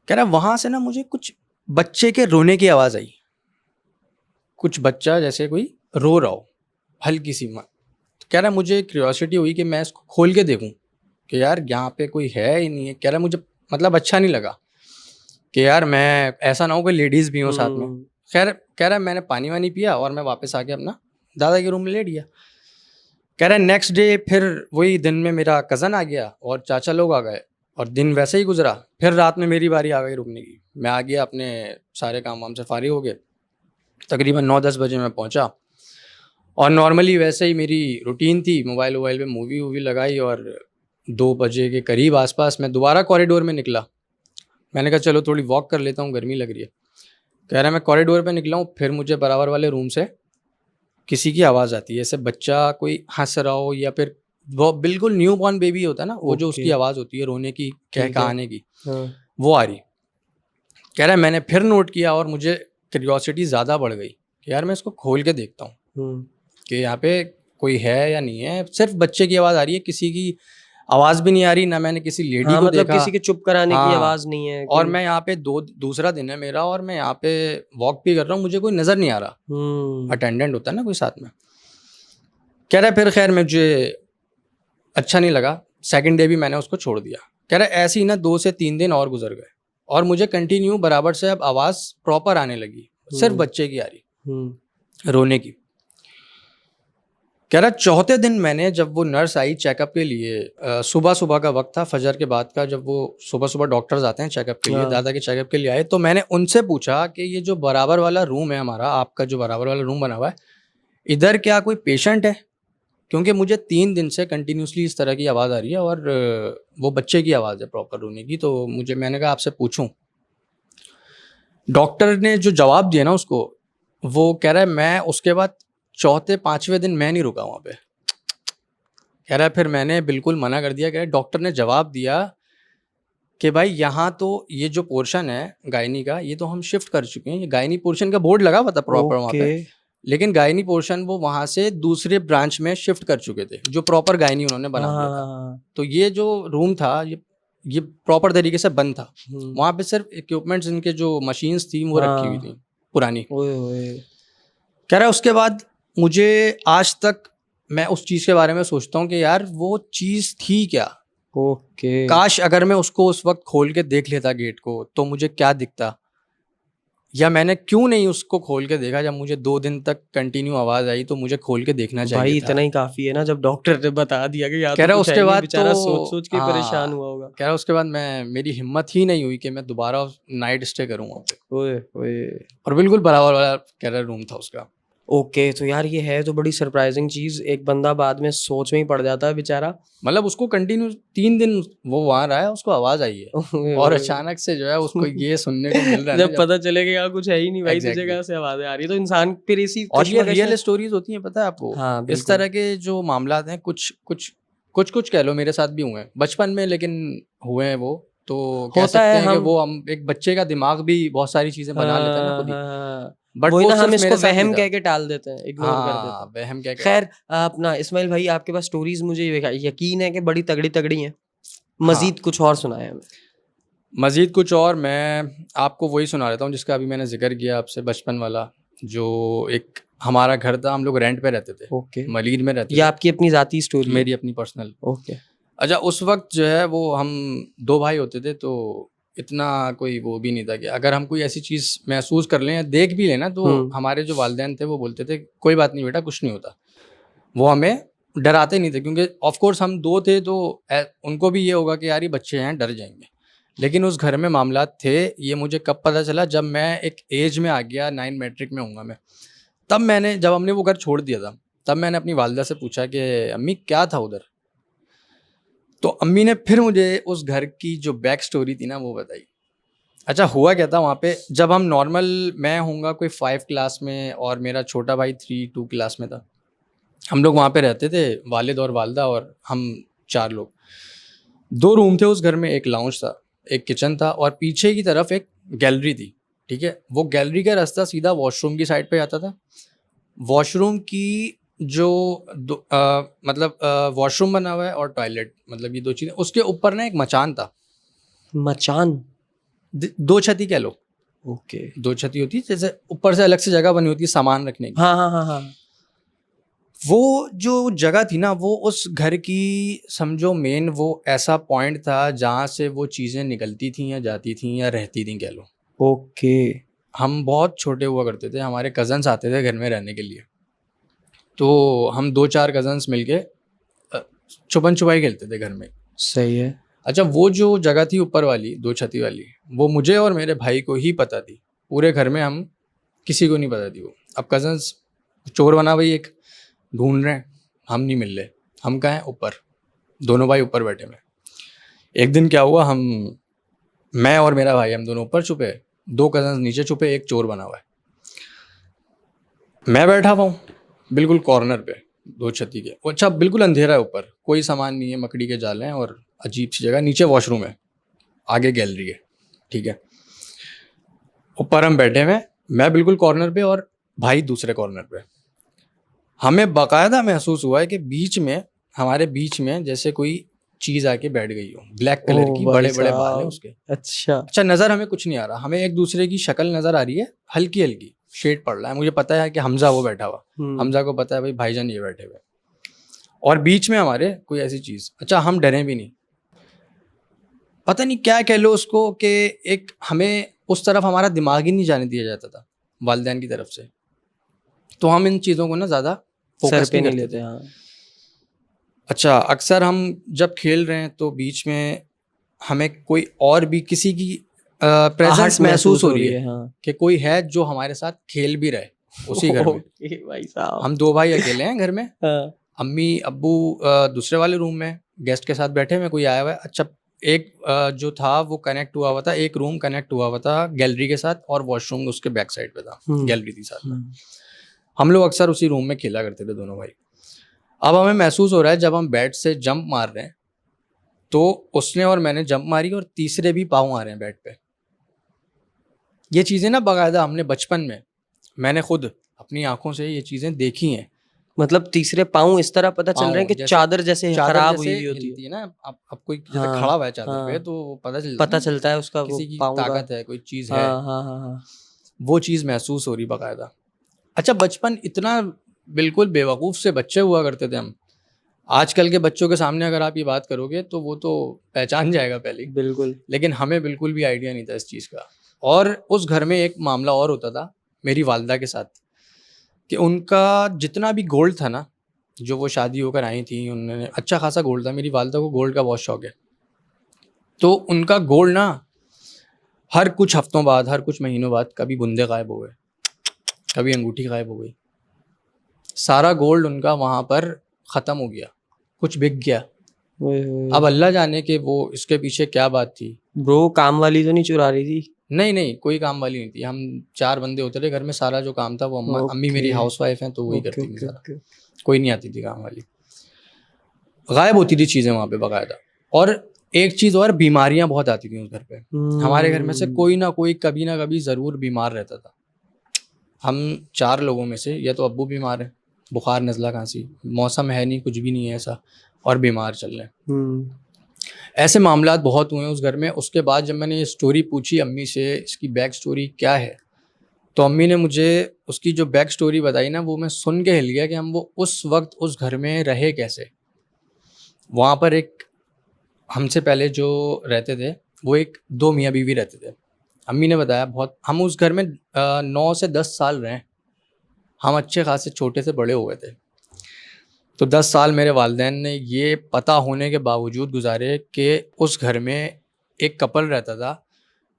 Speaker 2: कह रहा वहाँ से ना मुझे कुछ बच्चे के रोने की आवाज़ आई, कुछ बच्चा जैसे कोई रो रहा हो, हल्की सी माँ। तो कह रहा मुझे क्यूरियोसिटी हुई कि मैं इसको खोल के देखूं कि यार यहाँ पे कोई है ही नहीं है। कह रहा मुझे मतलब अच्छा नहीं लगा कि यार मैं ऐसा ना हो कोई लेडीज़ भी हो साथ में।
Speaker 1: हुँ,
Speaker 2: खैर कह रहा मैंने पानी वानी पिया और मैं वापस आके अपना दादा के रूम में लेट गया। कह रहा नेक्स्ट डे फिर वही दिन में मेरा कज़न आ गया और चाचा लोग आ गए, और दिन वैसे ही गुजरा। फिर रात में मेरी बारी आ गई रुकने की, मैं आ गया अपने सारे काम वाम से फारिग हो गए, तकरीबन 9-10 बजे मैं पहुंचा, और नॉर्मली वैसे ही मेरी रूटीन थी, मोबाइल वोबाइल पे मूवी वूवी लगाई, और 2 बजे के करीब आसपास मैं दोबारा कॉरिडोर में निकला। मैंने कहा चलो थोड़ी वॉक कर लेता हूँ, गर्मी लग रही है। कह रहा मैं कॉरिडोर पे निकला हूँ, फिर मुझे बराबर वाले रूम से किसी की आवाज़ आती है, जैसे बच्चा कोई हंस रहा हो, या फिर वो बिल्कुल न्यू बॉर्न बेबी होता है ना, वो जो
Speaker 1: ओके,
Speaker 2: उसकी आवाज़ होती है रोने की,
Speaker 1: ठीक है।
Speaker 2: कहने की,
Speaker 1: हाँ,
Speaker 2: वो आ रही। कह रहा है मैंने फिर नोट किया और मुझे क्यूरियोसिटी ज़्यादा बढ़ गई कि यार मैं इसको खोल के देखता हूँ
Speaker 1: हुँ।
Speaker 2: कि यहाँ पे कोई है या नहीं है। सिर्फ बच्चे की आवाज़ आ रही है, किसी की आवाज़ भी नहीं आ रही, ना मैंने किसी लेडी
Speaker 1: हाँ,
Speaker 2: को
Speaker 1: मतलब
Speaker 2: देखा।
Speaker 1: किसी के चुप कराने की
Speaker 2: हाँ,
Speaker 1: आवाज़ नहीं है
Speaker 2: और
Speaker 1: कि
Speaker 2: मैं यहाँ पे दूसरा दिन है मेरा, और मैं यहाँ पे वॉक भी कर रहा हूँ, मुझे कोई नज़र नहीं आ रहा,
Speaker 1: हुँ,
Speaker 2: अटेंडेंट होता है ना कोई साथ में। कह रहा है फिर खैर मुझे अच्छा नहीं लगा, सेकंड डे भी मैंने उसको छोड़ दिया। कह रहा है ऐसे ही ना 2 से 3 दिन और गुजर गए, और मुझे कंटिन्यू बराबर से अब आवाज़ प्रॉपर आने लगी, सिर्फ
Speaker 1: हुँ,
Speaker 2: बच्चे की आ रही,
Speaker 1: हुँ,
Speaker 2: रोने की। कह रहा चौथे दिन मैंने, जब वो नर्स आई चेकअप के लिए, सुबह सुबह का वक्त था, फजर के बाद का, जब वो सुबह सुबह डॉक्टर्स आते हैं चेकअप के लिए,
Speaker 1: हाँ।
Speaker 2: दादा के चेकअप के लिए आए, तो मैंने उनसे पूछा कि ये जो बराबर वाला रूम है हमारा, आपका जो बराबर वाला रूम बना हुआ है, इधर क्या कोई पेशेंट है? क्योंकि मुझे 3 दिन से कंटिन्यूसली इस तरह की आवाज़ आ रही है, और वो बच्चे की आवाज़ है प्रॉपर रोने की। तो मैंने कहा आपसे पूछूं। डॉक्टर ने जो जवाब दिया ना उसको, वो कह रहा है मैं उसके बाद चौथे पाँचवें दिन मैं नहीं रुका वहाँ पे। कह रहा है फिर मैंने बिल्कुल मना कर दिया। कह रहा है डॉक्टर ने जवाब दिया कि भाई यहाँ तो ये जो पोर्शन है गायनी का, ये तो हम शिफ्ट कर चुके हैं। ये गायनी पोर्शन का बोर्ड लगा हुआ था प्रॉपर वहाँ पे, लेकिन गायनी पोर्शन वो वहाँ से दूसरे ब्रांच में शिफ्ट कर चुके थे, जो प्रॉपर गायनी उन्होंने बना दिया था।
Speaker 1: हाँ।
Speaker 2: तो ये जो रूम था, ये प्रॉपर तरीके से बंद था। वहाँ पे सिर्फ इक्विपमेंट्स, इनके जो मशीन्स थी वो रखी हुई थी पुरानी। कह रहा है उसके बाद मुझे आज तक मैं उस चीज़ के बारे में सोचता हूँ कि यार वो चीज़ थी क्या। काश अगर मैं उसको उस वक्त खोल के देख लेता गेट को, तो मुझे क्या दिखता, या मैंने क्यों नहीं उसको खोल के देखा। जब मुझे 2 दिन तक कंटिन्यू आवाज आई तो मुझे खोल के देखना चाहिए
Speaker 1: भाई
Speaker 2: था।
Speaker 1: इतना ही काफी है ना, जब डॉक्टर ने बता दिया कि
Speaker 2: कह रहा उसके बाद
Speaker 1: बेचारा
Speaker 2: तो
Speaker 1: सोच सोच के परेशान हुआ होगा।
Speaker 2: कह रहा उसके बाद मेरी हिम्मत ही नहीं हुई कि मैं दोबारा नाइट स्टे करूँ वहाँ पे।
Speaker 1: ओए।
Speaker 2: और बिल्कुल बराबर वाला कह रहा रूम था उसका।
Speaker 1: ओके, तो यार ये है तो बड़ी सरप्राइजिंग चीज। एक बंदा बाद में सोच में ही पड़ जाता है बेचारा।
Speaker 2: मतलब उसको कंटिन्यू 3 दिन वो वहाँ रहा है, उसको आवाज आई है, और अचानक से जो है उसको ये सुनने को मिल रहा है
Speaker 1: जब पता चले कि यार कुछ है ही नहीं भाई, तुझे
Speaker 2: Exactly.
Speaker 1: कहाँ से आवाजें आ रही है, तो इंसान फिर इसी
Speaker 2: और ये
Speaker 1: कश्मकश
Speaker 2: रियल
Speaker 1: में।
Speaker 2: स्टोरीज होती हैं, पता है आपको।
Speaker 1: हाँ
Speaker 2: इस
Speaker 1: बिल्कुल।
Speaker 2: तरह के जो मामलात हैं, कुछ कह लो मेरे साथ भी हुए हैं बचपन में, लेकिन हुए हैं वो। तो कह
Speaker 1: होता
Speaker 2: सकते
Speaker 1: है
Speaker 2: हैं कि
Speaker 1: हम।
Speaker 2: वो, हम एक बच्चे का दिमाग भी बहुत सारी चीजें बना लेता है ना खुद ही।
Speaker 1: हाँ।
Speaker 2: बट
Speaker 1: वही
Speaker 2: वो
Speaker 1: ना, हम
Speaker 2: सिर्फ
Speaker 1: इसको
Speaker 2: मेरे साथ नहीं
Speaker 1: वहम
Speaker 2: था।
Speaker 1: कह के टाल देते हैं, इग्नोर कर देते हैं।
Speaker 2: वहम क्या
Speaker 1: खैर अपना इस्माइल भाई, आपके पास स्टोरीज मुझे यकीन है कि बड़ी तगड़ी तगड़ी हैं।
Speaker 2: हाँ।
Speaker 1: मजीद कुछ और सुनाए हमें।
Speaker 2: मजीद कुछ और मैं आपको वही सुना लेता हूँ जिसका अभी मैंने जिक्र किया आपसे, बचपन वाला। जो एक हमारा घर था, हम लोग रेंट पे रहते थे।
Speaker 1: ओके।
Speaker 2: मलीर में रहते
Speaker 1: ये
Speaker 2: थे।
Speaker 1: आपकी अपनी जाती स्टोरी है?
Speaker 2: मेरी अपनी पर्सनल।
Speaker 1: ओके।
Speaker 2: अच्छा, उस वक्त जो है वो हम 2 भाई होते थे, तो इतना कोई वो भी नहीं था कि अगर हम कोई ऐसी चीज़ महसूस कर लें या देख भी लें ना, तो हमारे जो वालिदैन थे वो बोलते थे कोई बात नहीं बेटा, कुछ नहीं होता। वो हमें डराते नहीं थे, क्योंकि ऑफ कोर्स हम 2 थे, तो उनको भी ये होगा कि यार ये बच्चे हैं, डर जाएंगे। लेकिन उस घर में मामलात थे। ये मुझे कब पता चला, जब मैं एक एज में आ गया, 9 मैट्रिक में होऊंगा मैं, तब जब हमने वो घर छोड़ दिया था, तब मैंने अपनी वालिदा से पूछा कि अम्मी क्या था उधर। तो अम्मी ने फिर मुझे उस घर की जो बैक स्टोरी थी ना वो बताई। अच्छा, हुआ क्या था वहाँ पे, जब हम नॉर्मल, मैं होऊंगा कोई 5 क्लास में और मेरा छोटा भाई 2 क्लास में था। हम लोग वहाँ पे रहते थे, वालिद और वालदा और हम 4 लोग। 2 रूम थे उस घर में, एक लाउंज था, एक किचन था, और पीछे की तरफ एक गैलरी थी। ठीक है, वो गैलरी का रास्ता सीधा वॉशरूम की साइड पे जाता था। वॉशरूम की जो मतलब वॉशरूम बना हुआ है और टॉयलेट, मतलब ये 2 चीज़ें। उसके ऊपर ना एक मचान था।
Speaker 1: मचान?
Speaker 2: 2 छती कह लो।
Speaker 1: ओके।
Speaker 2: 2 छती होती है, जैसे ऊपर से अलग से जगह बनी होती है सामान रखने की।
Speaker 1: हाँ।
Speaker 2: वो जो जगह थी ना, वो उस घर की समझो मेन वो ऐसा पॉइंट था जहाँ से वो चीज़ें निकलती थी या जाती थी या रहती थी कह लो।
Speaker 1: ओके।
Speaker 2: हम बहुत छोटे हुआ करते थे, हमारे कज़न्स आते थे घर में रहने के लिए, तो हम 2-4 कज़न्स मिलके छुपन छुपाई खेलते थे घर में।
Speaker 1: सही है।
Speaker 2: अच्छा, वो जो जगह थी ऊपर वाली 2 छती वाली, वो मुझे और मेरे भाई को ही पता थी। पूरे घर में हम किसी को नहीं पता थी वो। अब कज़न्स चोर बना भाई, एक ढूंढ रहे हैं, हम नहीं मिल रहे। हम कहाँ हैं? ऊपर। दोनों भाई ऊपर बैठे हुए। एक दिन क्या हुआ, मैं और मेरा भाई, हम दोनों ऊपर छुपे, 2 कज़न्स नीचे छुपे, एक चोर बना हुआ है। मैं बैठा हुआ हूँ बिल्कुल कॉर्नर पे 2 छती के। अच्छा, बिल्कुल अंधेरा है, ऊपर कोई सामान नहीं है, मकड़ी के जाल हैं और अजीब सी जगह। नीचे वॉशरूम है, आगे गैलरी है। ठीक है, ऊपर हम बैठे हुए, मैं बिल्कुल कॉर्नर पे और भाई दूसरे कॉर्नर पे। हमें बाकायदा महसूस हुआ है कि हमारे बीच में जैसे कोई चीज़ आके बैठ गई हो, ब्लैक कलर की, बड़े बड़े बाल हैं उसके। अच्छा, नज़र हमें कुछ नहीं आ रहा, हमें एक दूसरे की शक्ल नज़र आ रही है, हल्की हल्की शेड पड़ रहा है। मुझे पता है कि हमजा वो बैठा हुआ, हमजा को पता है भाई भाईजान ये बैठे हुए, और बीच में हमारे कोई ऐसी चीज़। अच्छा, हम डरे भी नहीं, पता नहीं क्या कह लो उसको, कि एक हमें उस तरफ हमारा दिमाग ही नहीं जाने दिया जाता था वालिदैन की तरफ से। तो हम इन चीज़ों को ना ज़्यादा
Speaker 1: सर
Speaker 2: फोकस
Speaker 1: पे
Speaker 2: नहीं
Speaker 1: नहीं
Speaker 2: करते
Speaker 1: लेते।
Speaker 2: थे।
Speaker 1: हाँ
Speaker 2: अच्छा, अक्सर हम जब खेल रहे हैं तो बीच में हमें कोई और भी किसी की प्रेजेंस
Speaker 1: आहट
Speaker 2: महसूस हो रही है
Speaker 1: हाँ।
Speaker 2: कि कोई है जो हमारे साथ खेल भी रहे उसी घर में।
Speaker 1: ओके भाई साहब।
Speaker 2: हम 2 भाई अकेले हैं घर में,
Speaker 1: हाँ।
Speaker 2: अम्मी अब्बू दूसरे वाले रूम में गेस्ट के साथ बैठे हुए, कोई आया हुआ है। अच्छा, एक जो था वो कनेक्ट हुआ हुआ था, एक रूम कनेक्ट हुआ हुआ था गैलरी के साथ और वॉशरूम उसके बैक साइड पे था, गैलरी थी साथ में। हम लोग अक्सर उसी रूम में खेला करते थे दोनों भाई। अब हमें महसूस हो रहा है जब हम बेड से जंप मार रहे हैं तो उसने और मैंने जंप मारी और तीसरे भी पाँव आ रहे हैं बेड पे। ये चीज़ें ना बाकायदा हमने बचपन में, मैंने खुद अपनी आंखों से ये चीज़ें देखी हैं।
Speaker 1: मतलब तीसरे पाँव इस तरह पता चल रहे हैं
Speaker 2: पाँव
Speaker 1: कि
Speaker 2: जैसे
Speaker 1: चादर जैसे
Speaker 2: चादर
Speaker 1: खराब
Speaker 2: जैसे
Speaker 1: हुई हुई होती है।
Speaker 2: हिलती है ना, अब कोई जैसे
Speaker 1: हाँ
Speaker 2: खड़ा हुआ है चादर पे
Speaker 1: हाँ,
Speaker 2: तो पता चलता है
Speaker 1: पता
Speaker 2: ना
Speaker 1: चलता है उसका वो
Speaker 2: किसी की
Speaker 1: पाँव का।
Speaker 2: ताकत है, कोई चीज़ है।
Speaker 1: हाँ हाँ हाँ हाँ।
Speaker 2: वो चीज़ महसूस हो रही बाकायदा। अच्छा, बचपन इतना बिल्कुल बेवकूफ़ से बच्चे हुआ करते थे हम। आजकल के बच्चों के सामने अगर आप ये बात करोगे तो वो तो पहचान जाएगा पहले ही।
Speaker 1: बिल्कुल।
Speaker 2: लेकिन हमें बिल्कुल भी आइडिया नहीं था इस चीज़ का। और उस घर में एक मामला और होता था मेरी वालिदा के साथ कि उनका जितना भी गोल्ड था ना, जो वो शादी होकर आई थी, उन्होंने अच्छा खासा गोल्ड था। मेरी वालिदा को गोल्ड का बहुत शौक है। तो उनका गोल्ड ना हर कुछ हफ्तों बाद, हर कुछ महीनों बाद कभी बुंदे गायब हो गए, कभी अंगूठी गायब हो गई। सारा गोल्ड उनका वहाँ पर ख़त्म हो गया, कुछ बिक गया। अब अल्लाह जाने कि वो इसके पीछे क्या बात थी।
Speaker 1: ब्रो काम वाली तो नहीं चुरा रही थी?
Speaker 2: नहीं नहीं, कोई काम वाली नहीं थी। हम 4 बंदे होते थे घर में, सारा जो काम था वो अम्मी मेरी
Speaker 1: ओके
Speaker 2: हाउसवाइफ हैं तो वही
Speaker 1: ओके
Speaker 2: करती थी
Speaker 1: ओके
Speaker 2: सारा।
Speaker 1: ओके।
Speaker 2: कोई नहीं आती थी काम वाली। गायब होती थी चीज़ें वहाँ पे बाकायदा। और एक चीज़ और, बीमारियाँ बहुत आती थी उस घर पे। हमारे घर में से कोई ना कोई कभी ना कभी ज़रूर बीमार रहता था। हम 4 लोगों में से या तो अब्बू बीमार है, बुखार नज़ला खांसी, मौसम है नहीं, कुछ भी नहीं है ऐसा, और बीमार चल रहे हैं। ऐसे मामलात बहुत हुए हैं उस घर में। उसके बाद जब मैंने ये स्टोरी पूछी अम्मी से, इसकी बैक स्टोरी क्या है, तो अम्मी ने मुझे उसकी जो बैक स्टोरी बताई ना, वो मैं सुन के हिल गया कि हम वो उस वक्त उस घर में रहे कैसे। वहाँ पर एक हमसे पहले जो रहते थे वो एक 2 मियाँ बीवी रहते थे। अम्मी ने बताया बहुत, हम उस घर में 9 से 10 साल रहे। हम अच्छे खासे छोटे से बड़े हुए थे। तो 10 साल मेरे वालिदैन ने ये पता होने के बावजूद गुजारे कि उस घर में एक कपल रहता था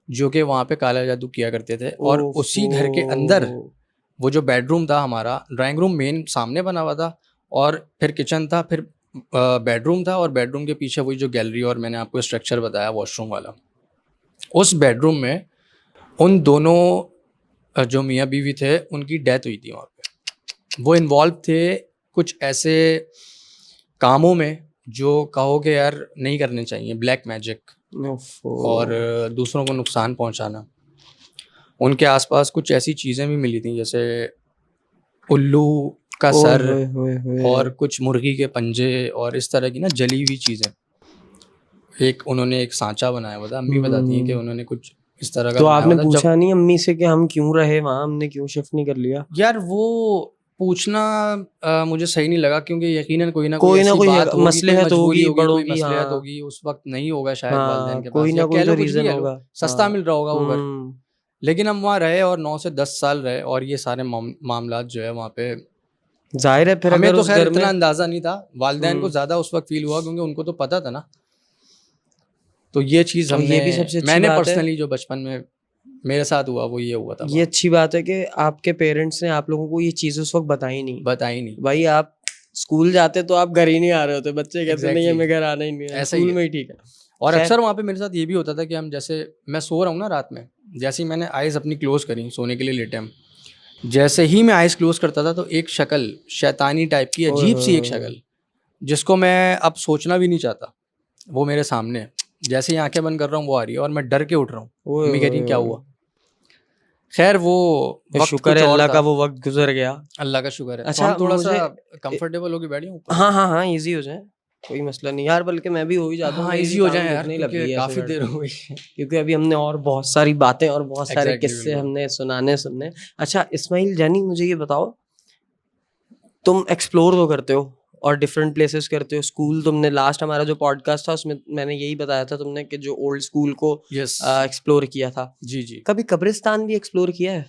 Speaker 2: जो कि वहाँ पे काला जादू किया करते थे। और उसी घर के अंदर वो जो बेडरूम था हमारा, ड्राइंग रूम मेन सामने बना हुआ था और फिर किचन था, फिर बेडरूम था, और बेडरूम के पीछे वही जो गैलरी और मैंने आपको स्ट्रक्चर बताया वॉशरूम वाला। उस बेडरूम में उन दोनों जो मियाँ बीवी थे उनकी डेथ हुई थी। वहाँ पे वो इन्वॉल्व थे कुछ ऐसे कामों में जो कहो कि यार नहीं करने चाहिए, ब्लैक मैजिक और दूसरों को नुकसान पहुंचाना। उनके आसपास कुछ ऐसी चीज़ें भी मिली थी जैसे उल्लू का सर और कुछ मुर्गी के पंजे और इस तरह की ना जली हुई चीज़ें। एक उन्होंने एक सांचा बनाया हुआ था। अम्मी बताती हैं कि उन्होंने कुछ इस तरह का
Speaker 1: तो
Speaker 2: बनाया
Speaker 1: आपने
Speaker 2: हुआ था।
Speaker 1: पूछा नहीं अम्मी से कि हम क्यों रहे वहाँ, हमने क्यों शिफ्ट नहीं कर लिया?
Speaker 2: यार वो पूछना मुझे सही नहीं लगा, क्योंकि यकीनन कोई ना कोई ऐसी बात होगी, कोई
Speaker 1: मसलहत
Speaker 2: मजबूरी
Speaker 1: होगी
Speaker 2: होगी,
Speaker 1: बड़ों
Speaker 2: कोई
Speaker 1: की।
Speaker 2: मसलहत
Speaker 1: हाँ
Speaker 2: होगी। उस वक्त नहीं होगा शायद वालिदैन
Speaker 1: हाँ,
Speaker 2: के
Speaker 1: कोई
Speaker 2: पास,
Speaker 1: ना
Speaker 2: या
Speaker 1: कोई
Speaker 2: कह
Speaker 1: तो
Speaker 2: लो कुछ भी
Speaker 1: रीजन
Speaker 2: कह लो,
Speaker 1: होगा।
Speaker 2: सस्ता
Speaker 1: हाँ
Speaker 2: मिल रहा होगा वो घर। लेकिन हम वहाँ रहे और 9 से 10 साल रहे और ये सारे मामलात जो है वहाँ पे,
Speaker 1: जाहिर है फिर
Speaker 2: हमें
Speaker 1: अगर
Speaker 2: तो
Speaker 1: उस
Speaker 2: खैर
Speaker 1: घर में
Speaker 2: इतना अंदाज़ा नहीं था। वालिदैन को ज़्यादा उस वक्त फील हुआ क्योंकि उनको तो पता था ना। तो ये चीज़
Speaker 1: और ये भी
Speaker 2: हमने,
Speaker 1: सबसे अच्छी
Speaker 2: मैंने
Speaker 1: बात है,
Speaker 2: पर्सनली जो बचपन में मेरे साथ हुआ वो ये हुआ था।
Speaker 1: ये अच्छी बात है कि आपके पेरेंट्स ने आप लोगों को ये चीज़ उस वक्त बताई नहीं।
Speaker 2: बताई नहीं।
Speaker 1: भाई आप स्कूल जाते तो आप घर ही नहीं आ रहे होते, बच्चे कहते नहीं हमें घर आना ही नहीं है,
Speaker 2: ऐसा ही
Speaker 1: स्कूल
Speaker 2: है।
Speaker 1: में ही ठीक है।
Speaker 2: और
Speaker 1: खैर,
Speaker 2: अक्सर वहाँ पे मेरे साथ ये भी होता था कि हम जैसे मैं सो रहा हूँ ना रात में, जैसे ही मैंने आइज़ अपनी क्लोज़ करी, सोने के लिए लेटे हम, जैसे ही मैं आइज़ क्लोज़ करता था तो एक शक्ल शैतानी टाइप की अजीब सी एक शक्ल, जिसको मैं अब सोचना भी नहीं चाहता, वो मेरे सामने है। जैसे ही आंखें बंद कर रहा हूँ वो आ रही है और मैं डर के उठ रहा हूँ। मम्मी कह रही क्या हुआ। खैर वो वक्त
Speaker 1: शुक्र
Speaker 2: कुछ
Speaker 1: है
Speaker 2: और
Speaker 1: अल्लाह
Speaker 2: था।
Speaker 1: का वो वक्त गुजर गया।
Speaker 2: अल्लाह का शुक्र है। तो
Speaker 1: अच्छा
Speaker 2: हम थोड़ा सा
Speaker 1: मुझे
Speaker 2: कंफर्टेबल होके बैठ जाऊँ ऊपर।
Speaker 1: हाँ हाँ हाँ, इजी हो जाए, कोई मसला नहीं यार, बल्कि मैं भी हो ही जाता हूँ,
Speaker 2: हाँ
Speaker 1: मेरी
Speaker 2: इजी
Speaker 1: भी
Speaker 2: हो
Speaker 1: टांग
Speaker 2: जाए यार,
Speaker 1: दुखने लग
Speaker 2: क्योंकि
Speaker 1: गई है ऐसे
Speaker 2: काफ़ी देर
Speaker 1: बैठ
Speaker 2: हो गई।
Speaker 1: के। क्योंकि अभी हमने और बहुत सारी बातें और बहुत सारे
Speaker 2: एग्जैक्टली,
Speaker 1: किस्से
Speaker 2: बिल्कुल।
Speaker 1: हमने सुनने। अच्छा इस्माइल जानी, मुझे ये बताओ, तुम एक्सप्लोर तो करते हो और डिफरेंट प्लेसेस करते हो। स्कूल, तुमने लास्ट हमारा जो पॉडकास्ट था उसमें मैंने यही बताया था तुमने कि जो ओल्ड स्कूल को
Speaker 2: यस।
Speaker 1: एक्सप्लोर किया था।
Speaker 2: जी जी।
Speaker 1: कभी कब्रिस्तान भी एक्सप्लोर किया है?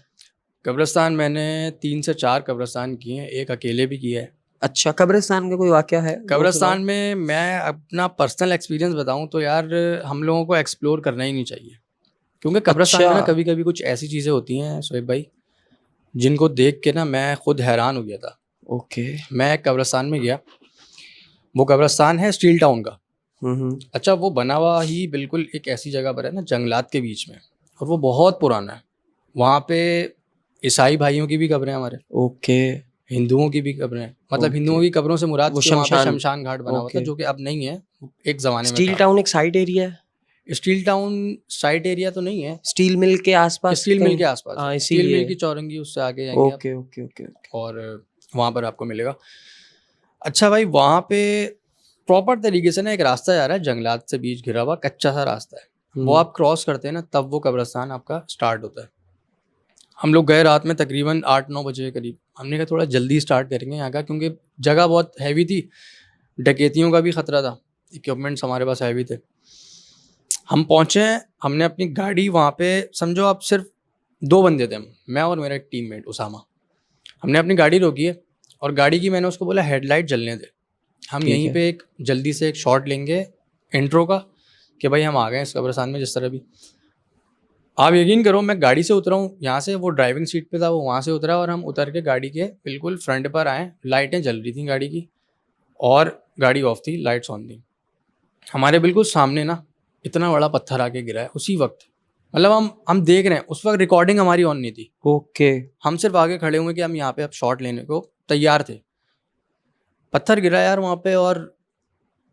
Speaker 2: कब्रिस्तान मैंने 3 से 4 कब्रिस्तान किए हैं, एक अकेले भी किया है।
Speaker 1: अच्छा, कब्रिस्तान का कोई वाकया है? वो
Speaker 2: कब्रिस्तान
Speaker 1: सुनाओ।
Speaker 2: में मैं अपना पर्सनल एक्सपीरियंस बताऊं तो यार हम लोगों को एक्सप्लोर करना ही नहीं चाहिए, क्योंकि कब्रिस्तान
Speaker 1: अच्छा।
Speaker 2: में ना कभी कभी कुछ ऐसी चीज़ें होती हैं शोएब भाई, जिनको देख के ना मैं खुद हैरान हो गया था।
Speaker 1: ओके।
Speaker 2: मैं एक कब्रिस्तान में गया, वो कब्रिस्तान है स्टील टाउन का।
Speaker 1: हम्म।
Speaker 2: अच्छा, वो बना हुआ ही बिल्कुल एक ऐसी जगह पर है ना, जंगलात के बीच में, और वो बहुत पुराना है। वहाँ पे ईसाई भाइयों की भी कब्रें हैं हमारे,
Speaker 1: ओके।
Speaker 2: हिंदुओं की भी कब्रें हैं। मतलब
Speaker 1: ओके।
Speaker 2: हिंदुओं की कब्रों से मुराद
Speaker 1: वो
Speaker 2: कि वहाँ पे
Speaker 1: शमशान।
Speaker 2: शमशान घाट बना हुआ था,
Speaker 1: ओके।
Speaker 2: जो कि अब नहीं है, एक ज़माने में
Speaker 1: स्टील
Speaker 2: था।
Speaker 1: टाउन एक साइट एरिया है?
Speaker 2: स्टील टाउन साइट एरिया तो नहीं है,
Speaker 1: स्टील मिल के आसपास
Speaker 2: स्टील मिल
Speaker 1: कहीं?
Speaker 2: के आसपास
Speaker 1: हाँ,
Speaker 2: है। स्टील मिल
Speaker 1: इसीलिए।
Speaker 2: की चौरंगी, उससे आगे जाएंगे आप
Speaker 1: ओके ओके ओके ओके।
Speaker 2: और वहाँ पर आपको मिलेगा। अच्छा भाई, वहाँ पे प्रॉपर तरीके से ना एक रास्ता जा रहा है, जंगलात से बीच घिरा हुआ कच्चा सा रास्ता है। वो
Speaker 1: हम्म।
Speaker 2: आप क्रॉस करते हैं ना, तब वो कब्रिस्तान आपका स्टार्ट होता है। हम लोग गए रात में तकरीबन 8-9 बजे के करीब। हमने कहा थोड़ा जल्दी स्टार्ट करेंगे यहाँ का, क्योंकि जगह बहुत हैवी थी, डकैतियों का भी खतरा था, इक्विपमेंट्स हमारे पास हैवी थे। हम पहुँचे, हमने अपनी गाड़ी वहाँ पे, समझो आप सिर्फ 2 बंदे थे, हम, मैं और मेरा एक टीममेट उसामा। हमने अपनी गाड़ी रोकी है और गाड़ी की मैंने उसको बोला हेडलाइट जलने दे, हम
Speaker 1: ठीक
Speaker 2: यहीं
Speaker 1: है।
Speaker 2: पे एक जल्दी से एक शॉट लेंगे इंट्रो का, कि भाई हम आ गए हैं इस कब्रिस्तान में जिस तरह भी। आप यकीन करो, मैं गाड़ी से उतरा हूँ यहाँ से, वो ड्राइविंग सीट पे था, वो वहाँ से उतरा और हम उतर के गाड़ी के बिल्कुल फ्रंट पर आए। लाइटें जल रही थी गाड़ी की और गाड़ी ऑफ थी, लाइट्स ऑन थी। हमारे बिल्कुल सामने ना इतना बड़ा पत्थर आके गिरा है उसी वक्त। मतलब हम देख रहे हैं, उस वक्त रिकॉर्डिंग हमारी ऑन नहीं थी,
Speaker 1: ओके।
Speaker 2: हम सिर्फ आगे खड़े हुए कि हम यहाँ पे अब शॉट लेने को तैयार थे। पत्थर गिरा यार वहाँ पे, और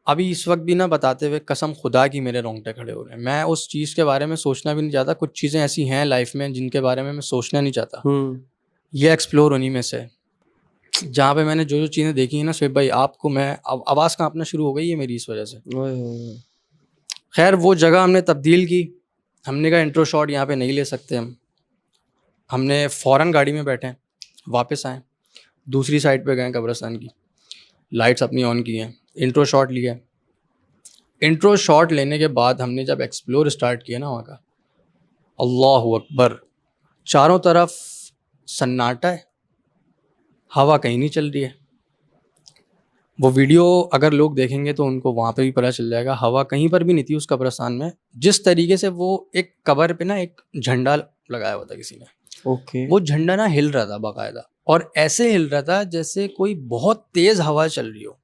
Speaker 2: अभी इस वक्त भी ना बताते हुए कसम खुदा की मेरे रोंगटे खड़े हो रहे हैं। मैं उस चीज़ के बारे में सोचना भी नहीं चाहता। कुछ चीज़ें ऐसी हैं लाइफ में जिनके बारे में मैं सोचना नहीं चाहता।
Speaker 1: हम्म।
Speaker 2: ये एक्सप्लोर होनी में से है, जहाँ पे मैंने जो जो चीज़ें देखी हैं ना शोएब भाई, आपको मैं आवाज़ कांपना शुरू हो गई है मेरी इस वजह से।
Speaker 1: ओए ओए ओए।
Speaker 2: खैर वो जगह हमने तब्दील की, हमने कहा इंट्रो शॉट यहाँ पे नहीं ले सकते हम। हमने फ़ौरन गाड़ी में बैठे, वापस आए, दूसरी साइड पे गए कब्रिस्तान की, लाइट्स अपनी ऑन की हैं, इंट्रो शॉट लिया। इंट्रो शॉट लेने के बाद हमने जब एक्सप्लोर स्टार्ट किया ना वहाँ का, अल्लाह अकबर, चारों तरफ सन्नाटा है, हवा कहीं नहीं चल रही है। वो वीडियो अगर लोग देखेंगे तो उनको वहाँ पे भी पता चल जाएगा, हवा कहीं पर भी नहीं थी उस कब्रिस्तान में। जिस तरीके से वो एक कब्र पे ना एक झंडा लगाया हुआ था किसी ने,
Speaker 1: ओके।
Speaker 2: वो झंडा ना हिल रहा था बाकायदा, और ऐसे हिल रहा था जैसे कोई बहुत तेज़ हवा चल रही हो।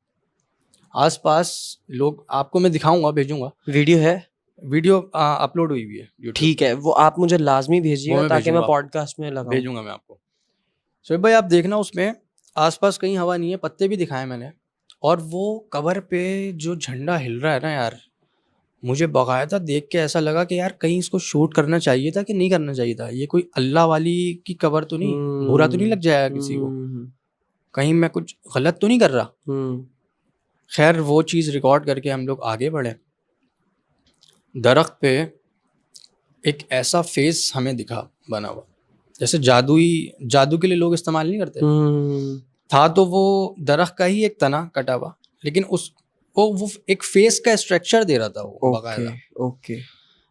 Speaker 2: आसपास लोग, आपको मैं दिखाऊंगा, भेजूंगा
Speaker 1: वीडियो है?
Speaker 2: वीडियो, अपलोड हुई हुई है यूट्यूब
Speaker 1: ठीक
Speaker 2: पे,
Speaker 1: है, वो आप मुझे लाजमी
Speaker 2: वो
Speaker 1: भेजिएगा
Speaker 2: मैं
Speaker 1: ताकि मैं
Speaker 2: भेजूंगा आपको,
Speaker 1: पॉडकास्ट में लगाऊं।
Speaker 2: भेजूंगा मैं आपको। शोएब भाई आप देखना, उसमें आसपास कहीं हवा नहीं है, पत्ते भी दिखाए मैंने, और वो कवर पे जो झंडा हिल रहा है ना यार, मुझे बाकायदा देख के ऐसा लगा कि यार कहीं इसको शूट करना चाहिए था कि नहीं करना चाहिए था। ये कोई अल्लाह वाली की कबर तो नहीं, बुरा तो नहीं लग जाएगा किसी को,
Speaker 1: हम्म।
Speaker 2: कहीं मैं कुछ गलत तो नहीं कर रहा।
Speaker 1: हम्म।
Speaker 2: खैर वो चीज़ रिकॉर्ड करके हम लोग आगे बढ़े। दरख्त पे एक ऐसा फेस हमें दिखा बना हुआ, जैसे जादू के लिए लोग इस्तेमाल नहीं करते,
Speaker 1: हम्म।
Speaker 2: था तो वो दरख्त का ही एक तना कटा हुआ, लेकिन उस वो एक फेस का स्ट्रक्चर दे रहा था वो
Speaker 1: ओके
Speaker 2: बाकायदा।
Speaker 1: ओके।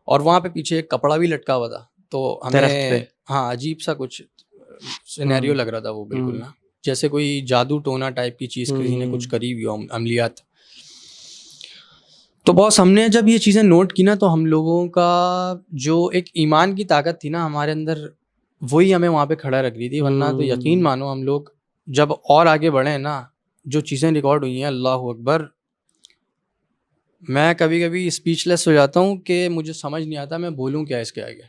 Speaker 2: और वहाँ पे पीछे एक कपड़ा भी लटका हुआ था, तो
Speaker 1: दरख्त पे?
Speaker 2: हमें हाँ अजीब सा कुछ सिनेरियो
Speaker 1: हम्म।
Speaker 2: लग रहा था वो, बिल्कुल
Speaker 1: हम्म।
Speaker 2: ना जैसे कोई जादू टोना टाइप की चीज़ किसी ने कुछ
Speaker 1: हम्म।
Speaker 2: करी हुई हो, अमलियात। तो बॉस हमने जब ये चीज़ें नोट की ना, तो हम लोगों का जो एक ईमान की ताकत थी ना हमारे अंदर, वही हमें वहाँ पे खड़ा रख रही थी। वरना तो यकीन मानो हम लोग जब और आगे बढ़े ना, जो चीज़ें रिकॉर्ड हुई हैं, अल्लाह अकबर, मैं कभी कभी स्पीचलेस हो जाता हूँ कि मुझे समझ नहीं आता मैं बोलूँ क्या इसके आगे।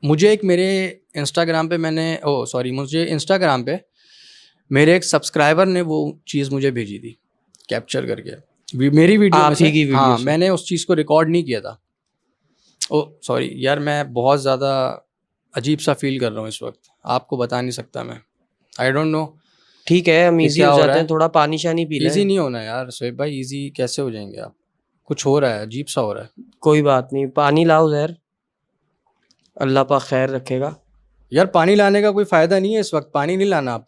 Speaker 2: मुझे एक मेरे इंस्टाग्राम पे मुझे इंस्टाग्राम पे मेरे एक सब्सक्राइबर ने वो चीज़ मुझे भेजी थी कैप्चर करके, मेरी वीडियो में
Speaker 1: आप
Speaker 2: से।
Speaker 1: ही की वीडियो
Speaker 2: हाँ,
Speaker 1: से?
Speaker 2: मैंने उस चीज़ को रिकॉर्ड नहीं किया था। ओ सॉरी यार, मैं बहुत ज़्यादा अजीब सा फील कर रहा हूँ इस वक्त, आपको बता नहीं सकता मैं। आई डोंट नो
Speaker 1: ठीक है, हम
Speaker 2: कि
Speaker 1: इजी
Speaker 2: क्या
Speaker 1: हो
Speaker 2: हो रहा
Speaker 1: जाते हैं,
Speaker 2: है।
Speaker 1: थोड़ा पानी शानी पी
Speaker 2: ईजी
Speaker 1: लें।
Speaker 2: नहीं होना यार शोएब भाई, ईजी कैसे हो जाएंगे आप, कुछ हो रहा है, अजीब सा हो रहा है।
Speaker 1: कोई बात नहीं, पानी लाओ जहर, अल्लाह पाक खैर रखेगा।
Speaker 2: यार पानी लाने का कोई फ़ायदा नहीं है इस वक्त, पानी नहीं लाना, आप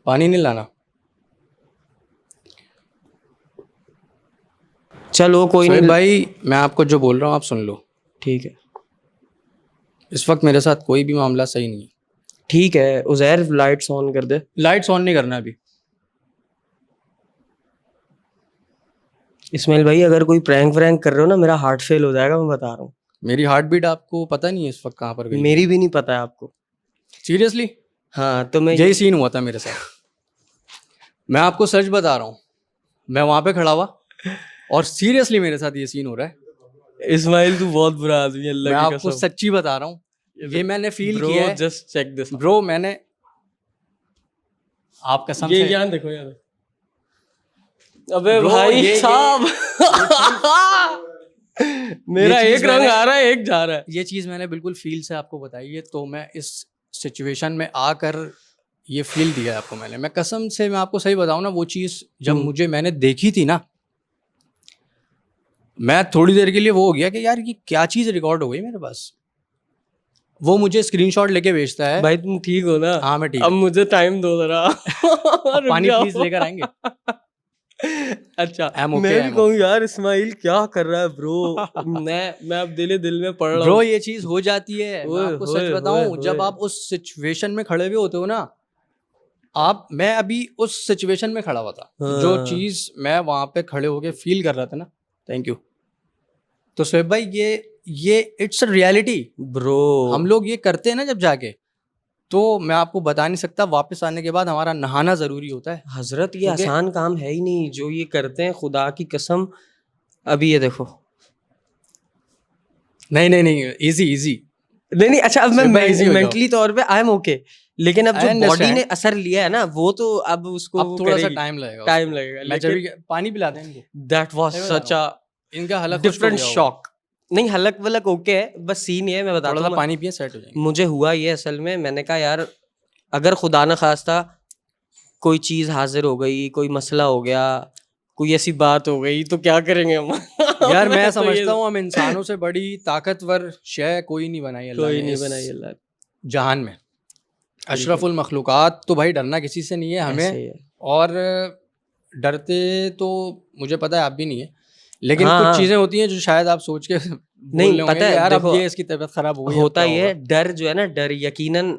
Speaker 2: पानी नहीं लाना।
Speaker 1: चलो कोई
Speaker 2: शोएब
Speaker 1: नहीं।
Speaker 2: भाई मैं आपको जो बोल रहा हूँ आप सुन लो।
Speaker 1: ठीक है।
Speaker 2: इस वक्त मेरे साथ कोई भी मामला सही नहीं है,
Speaker 1: ठीक है उजैर, लाइट्स ऑन कर दे।
Speaker 2: लाइट्स ऑन नहीं करना अभी।
Speaker 1: इस्माइल भाई अगर कोई प्रैंक व्रैंक कर रहे हो ना, मेरा हार्ट फेल हो जाएगा, मैं बता रहा हूँ।
Speaker 2: मेरी हार्ट बीट आपको पता नहीं है इस वक्त कहाँ पर गई?
Speaker 1: मेरी भी नहीं पता है आपको।
Speaker 2: सीरियसली
Speaker 1: हाँ तो मैं
Speaker 2: यही सीन हुआ था मेरे साथ। मैं आपको सच बता रहा हूँ, मैं वहां पे खड़ा हुआ और सीरियसली मेरे साथ ये सीन हो रहा है।
Speaker 1: इस्माइल तू बहुत बुरा आदमी है,
Speaker 2: मैं
Speaker 1: अल्लाह की
Speaker 2: आपको
Speaker 1: कसम।
Speaker 2: सच्ची बता रहा हूँ, ये मैंने फील
Speaker 1: ब्रो
Speaker 2: किया है।
Speaker 1: Just check this.
Speaker 2: ब्रो मैंने, आप कसम
Speaker 1: ये
Speaker 2: से
Speaker 1: यहाँ देखो, यहाँ देखो। अबे
Speaker 2: Bro,
Speaker 1: भाई
Speaker 2: ये
Speaker 1: साहब मेरा
Speaker 2: चीज़
Speaker 1: एक रंग
Speaker 2: मैंने-
Speaker 1: आ रहा है, एक जा रहा है।
Speaker 2: ये चीज़ मैंने बिल्कुल फील से आपको बताई है, तो मैं इस सिचुएशन में आकर ये फील दिया है आपको मैंने। मैं कसम से, मैं आपको सही बताऊं ना, वो चीज़ जब मैंने देखी थी ना, मैं थोड़ी देर के लिए वो हो गया कि यार ये क्या चीज़ रिकॉर्ड हो गई मेरे पास। वो मुझे स्क्रीनशॉट लेके भेजता है।
Speaker 1: भाई तुम ठीक हो ना?
Speaker 2: हाँ मैं ठीक
Speaker 1: अब
Speaker 2: हूँ।
Speaker 1: मुझे टाइम दो जरा।
Speaker 2: अब
Speaker 1: रुक
Speaker 2: पानी
Speaker 1: जाओ।
Speaker 2: प्लीज लेकर आएंगे।
Speaker 1: अच्छा
Speaker 2: I'm okay,
Speaker 1: मैं भी
Speaker 2: I'm
Speaker 1: कहूँ यार इस्माइल क्या कर रहा है ब्रो। मैं अब दिल में पढ़ रहा
Speaker 2: ब्रो
Speaker 1: हूँ।
Speaker 2: ये चीज़ हो जाती है। मैं
Speaker 1: ओए
Speaker 2: आपको
Speaker 1: होए
Speaker 2: सच बताऊं,
Speaker 1: होए
Speaker 2: जब
Speaker 1: होए।
Speaker 2: आप उस सिचुएशन में खड़े हुए होते हो ना, मैं अभी उस सिचुएशन में खड़ा हुआ था। जो
Speaker 1: हाँ।
Speaker 2: चीज़ मैं वहां पे खड़े होके फील कर रहा था ना, थैंक यू। तो शोएब भाई ये इट्स अ रियलिटी।
Speaker 1: ब्रो
Speaker 2: हम लोग ये करते हैं ना जब जाके, तो मैं आपको बता नहीं सकता, वापस आने के बाद हमारा नहाना ज़रूरी होता है।
Speaker 1: हजरत ये
Speaker 2: क्योंकि-
Speaker 1: आसान काम है ही नहीं जो ये करते हैं, खुदा की कसम। अभी ये देखो।
Speaker 2: नहीं, इजी इजी।
Speaker 1: नहीं अच्छा, अब
Speaker 2: शोएब भाई, easy
Speaker 1: मैं
Speaker 2: हो जाओ।
Speaker 1: मेंटली तौर पे आई एम ओके, लेकिन अब
Speaker 2: I
Speaker 1: जो बॉडी
Speaker 2: understand।
Speaker 1: ने असर लिया है ना, वो तो अब उसको
Speaker 2: अब थोड़ा सा
Speaker 1: करेगी।
Speaker 2: टाइम लगेगा।
Speaker 1: टाइम
Speaker 2: उसको।
Speaker 1: लगेगा,
Speaker 2: मैं जब
Speaker 1: लेकिन
Speaker 2: भी पानी पिलाते हैं इनको,
Speaker 1: दैट वाज
Speaker 2: सही बता
Speaker 1: सच
Speaker 2: रहा
Speaker 1: अ
Speaker 2: हूँ। इनका हलक खुश्क हो
Speaker 1: डिफरेंट
Speaker 2: गया होगा।
Speaker 1: शॉक। नहीं हलक वलक ओके है, बस सीन ये है, मैं
Speaker 2: थोड़ा
Speaker 1: बताता
Speaker 2: सा
Speaker 1: हूँ।
Speaker 2: पानी पिए सेट हो जाएंगे।
Speaker 1: मुझे हुआ ये असल में, मैंने कहा यार अगर खुदा न खास्ता कोई चीज हाजिर हो गई, कोई मसला हो गया, कोई ऐसी बात हो गई, तो क्या करेंगे हम?
Speaker 2: यार मैं
Speaker 1: तो ये
Speaker 2: समझता हूँ हम इंसानों से बड़ी ताकतवर शय कोई नहीं बनाई अल्लाह
Speaker 1: कोई
Speaker 2: ने
Speaker 1: नहीं
Speaker 2: इस
Speaker 1: बनाई अल्लाह ने।
Speaker 2: जहान में। अशरफुल मखलूक़ात, तो भाई डरना किसी से नहीं है
Speaker 1: ऐसे
Speaker 2: हमें।
Speaker 1: ही है।
Speaker 2: और डरते तो मुझे पता है आप भी नहीं है, लेकिन
Speaker 1: हाँ,
Speaker 2: कुछ
Speaker 1: हाँ।
Speaker 2: चीज़ें होती हैं जो शायद आप सोच के बोल
Speaker 1: नहीं
Speaker 2: रहे होंगे
Speaker 1: पता
Speaker 2: कि
Speaker 1: है,
Speaker 2: यार अब
Speaker 1: देखो
Speaker 2: ये इसकी तबीयत खराब हो गई, अब
Speaker 1: होता
Speaker 2: क्या
Speaker 1: ये
Speaker 2: होगा?
Speaker 1: है, डर जो है ना, डर यकीनन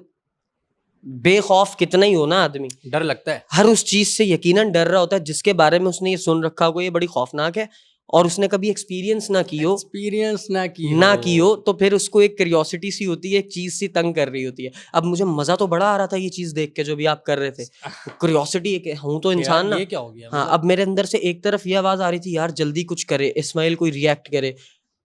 Speaker 1: बेखौफ कितना ही हो ना आदमी,
Speaker 2: डर लगता है।
Speaker 1: हर उस चीज से यकीनन डर रहा होता है जिसके बारे में उसने ये सुन रखा होगा ये बड़ी खौफनाक है, और उसने कभी एक्सपीरियंस ना की हो।
Speaker 2: एक्सपीरियंस ना
Speaker 1: की हो तो फिर उसको एक क्यूरियोसिटी सी होती है, एक चीज सी तंग कर रही होती है। अब मुझे मजा तो बड़ा आ रहा था ये चीज देख के जो भी आप कर रहे थे, क्यूरियोसिटी एक हूं तो इंसान ना।
Speaker 2: ये क्या हो गया
Speaker 1: हाँ
Speaker 2: मतलब?
Speaker 1: अब मेरे अंदर से एक तरफ ये आवाज आ रही थी यार जल्दी कुछ करे, इस्माइल कोई रिएक्ट करे,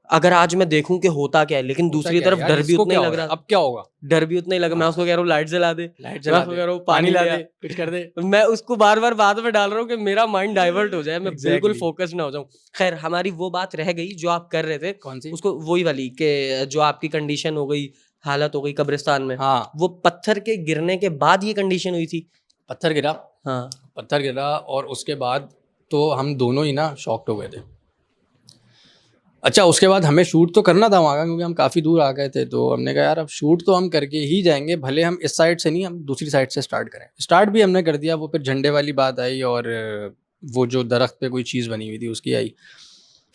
Speaker 1: अगर आज मैं देखूं कि होता क्या है, लेकिन
Speaker 2: होता
Speaker 1: दूसरी
Speaker 2: क्या है
Speaker 1: तरफ
Speaker 2: यार,
Speaker 1: डर भी
Speaker 2: इसको
Speaker 1: उतना ही
Speaker 2: क्या
Speaker 1: लग
Speaker 2: हो रहा
Speaker 1: रहा
Speaker 2: है? अब क्या होगा?
Speaker 1: डर भी उतना ही लगा। मैं
Speaker 2: हाँ।
Speaker 1: उसको कह रहा हूँ लाइट जला दे,
Speaker 2: लाइट
Speaker 1: मैं
Speaker 2: जला
Speaker 1: उसको
Speaker 2: दे,
Speaker 1: कह रहा हूँ
Speaker 2: पानी ला
Speaker 1: ले आ।
Speaker 2: दे, कुछ कर दे।
Speaker 1: मैं उसको बार बार बाद में डाल रहा हूँ कि मेरा माइंड डाइवर्ट हो जाए, मैं बिल्कुल
Speaker 2: Exactly।
Speaker 1: फोकस ना हो जाऊं। खैर हमारी वो बात रह गई जो आप कर रहे थे,
Speaker 2: कौन सी?
Speaker 1: उसको वही वाली कि जो आपकी कंडीशन हो गई, हालत हो गई कब्रिस्तान में,
Speaker 2: हाँ,
Speaker 1: वो पत्थर के गिरने के बाद ये कंडीशन हुई थी।
Speaker 2: पत्थर गिरा।
Speaker 1: हाँ
Speaker 2: पत्थर गिरा और उसके बाद तो हम दोनों ही ना शॉक्ड हो गए थे। अच्छा उसके बाद हमें शूट तो करना था वहाँ का, क्योंकि हम काफ़ी दूर आ गए थे, तो हमने कहा यार अब शूट तो हम करके ही जाएंगे, भले हम इस साइड से नहीं, हम दूसरी साइड से स्टार्ट करें। स्टार्ट भी हमने कर दिया। वो फिर झंडे वाली बात आई और वो जो दरख्त पे कोई चीज़ बनी हुई थी उसकी आई।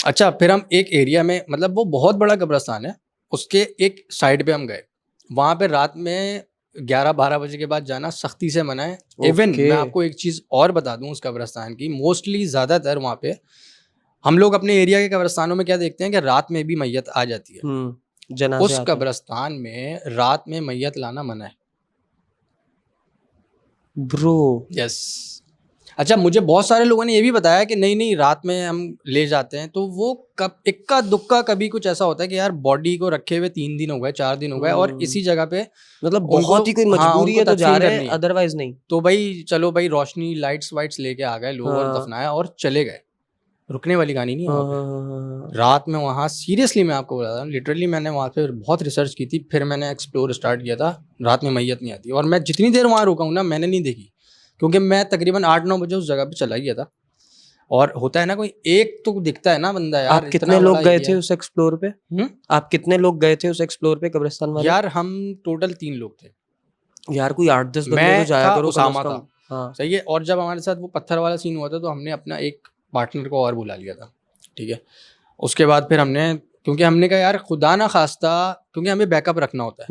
Speaker 2: अच्छा फिर हम एक एरिया में, मतलब वो बहुत बड़ा कब्रिस्तान है, उसके एक साइड पे हम गए। वहाँ पे रात में 11-12 बजे के बाद जाना सख्ती से मना है। Even
Speaker 1: Okay।
Speaker 2: मैं आपको एक चीज़ और बता दूँ उस कब्रिस्तान की, मोस्टली ज़्यादातर वहाँ पे हम लोग अपने एरिया के कब्रिस्तानों में क्या देखते हैं कि रात में भी मैयत आ जाती है।
Speaker 1: जनाजे
Speaker 2: उस
Speaker 1: आते हैं।
Speaker 2: कब्रिस्तान में रात में मैयत लाना मना है।
Speaker 1: Bro
Speaker 2: yes. अच्छा मुझे बहुत सारे लोगों ने ये भी बताया कि नहीं नहीं रात में हम ले जाते हैं, तो वो कब इक्का दुक्का कभी कुछ ऐसा होता है कि यार बॉडी को रखे हुए 3 दिन हो गए, 4 दिन हो गए, और इसी जगह पे
Speaker 1: मतलब
Speaker 2: उनको-
Speaker 1: बहुत ही कोई
Speaker 2: हाँ,
Speaker 1: मजबूरी
Speaker 2: उनको
Speaker 1: है तो जा
Speaker 2: तदफीन
Speaker 1: रहे
Speaker 2: करनी
Speaker 1: हैं,
Speaker 2: है।
Speaker 1: अदरवाइज नहीं।
Speaker 2: तो भाई चलो भाई रोशनी लाइट्स वाइट्स लेके आ गए लोग और
Speaker 1: हाँ।
Speaker 2: दफनाया और चले गए। रुकने वाली कहानी नहीं है
Speaker 1: हाँ,
Speaker 2: वहाँ पे।
Speaker 1: हाँ, हाँ।
Speaker 2: रात में वहाँ सीरियसली मैं आपको बता रहा हूँ, लिटरली मैंने वहाँ पे बहुत रिसर्च की थी, फिर मैंने एक्सप्लोर स्टार्ट किया था। रात में मैयत नहीं आती, और मैं जितनी देर वहाँ रुका हूँ ना मैंने नहीं देखी, क्योंकि मैं तकरीबन 8-9 बजे उस जगह पे चला गया था। और होता है ना कोई एक तो दिखता है ना बंदा यार।
Speaker 1: आप कितने
Speaker 2: इतना
Speaker 1: लोग
Speaker 2: बड़ा
Speaker 1: गए
Speaker 2: एरिया
Speaker 1: थे
Speaker 2: है।
Speaker 1: उस एक्सप्लोर पे? आप कितने लोग गए थे उस एक्सप्लोर पे कब्रिस्तान वाले?
Speaker 2: यार हम टोटल 3 लोग थे।
Speaker 1: यार कोई 8-10 बंदे
Speaker 2: मैं
Speaker 1: तो जाया
Speaker 2: था,
Speaker 1: करो कम
Speaker 2: उसामा
Speaker 1: से कम।
Speaker 2: था।
Speaker 1: हाँ
Speaker 2: सही है। और जब हमारे साथ वो पत्थर वाला सीन हुआ था तो हमने अपना एक पार्टनर को और बुला लिया था, ठीक है। उसके बाद फिर हमने, क्योंकि हमने कहा यार खुदा ना खास्ता, क्योंकि हमें बैकअप रखना होता है,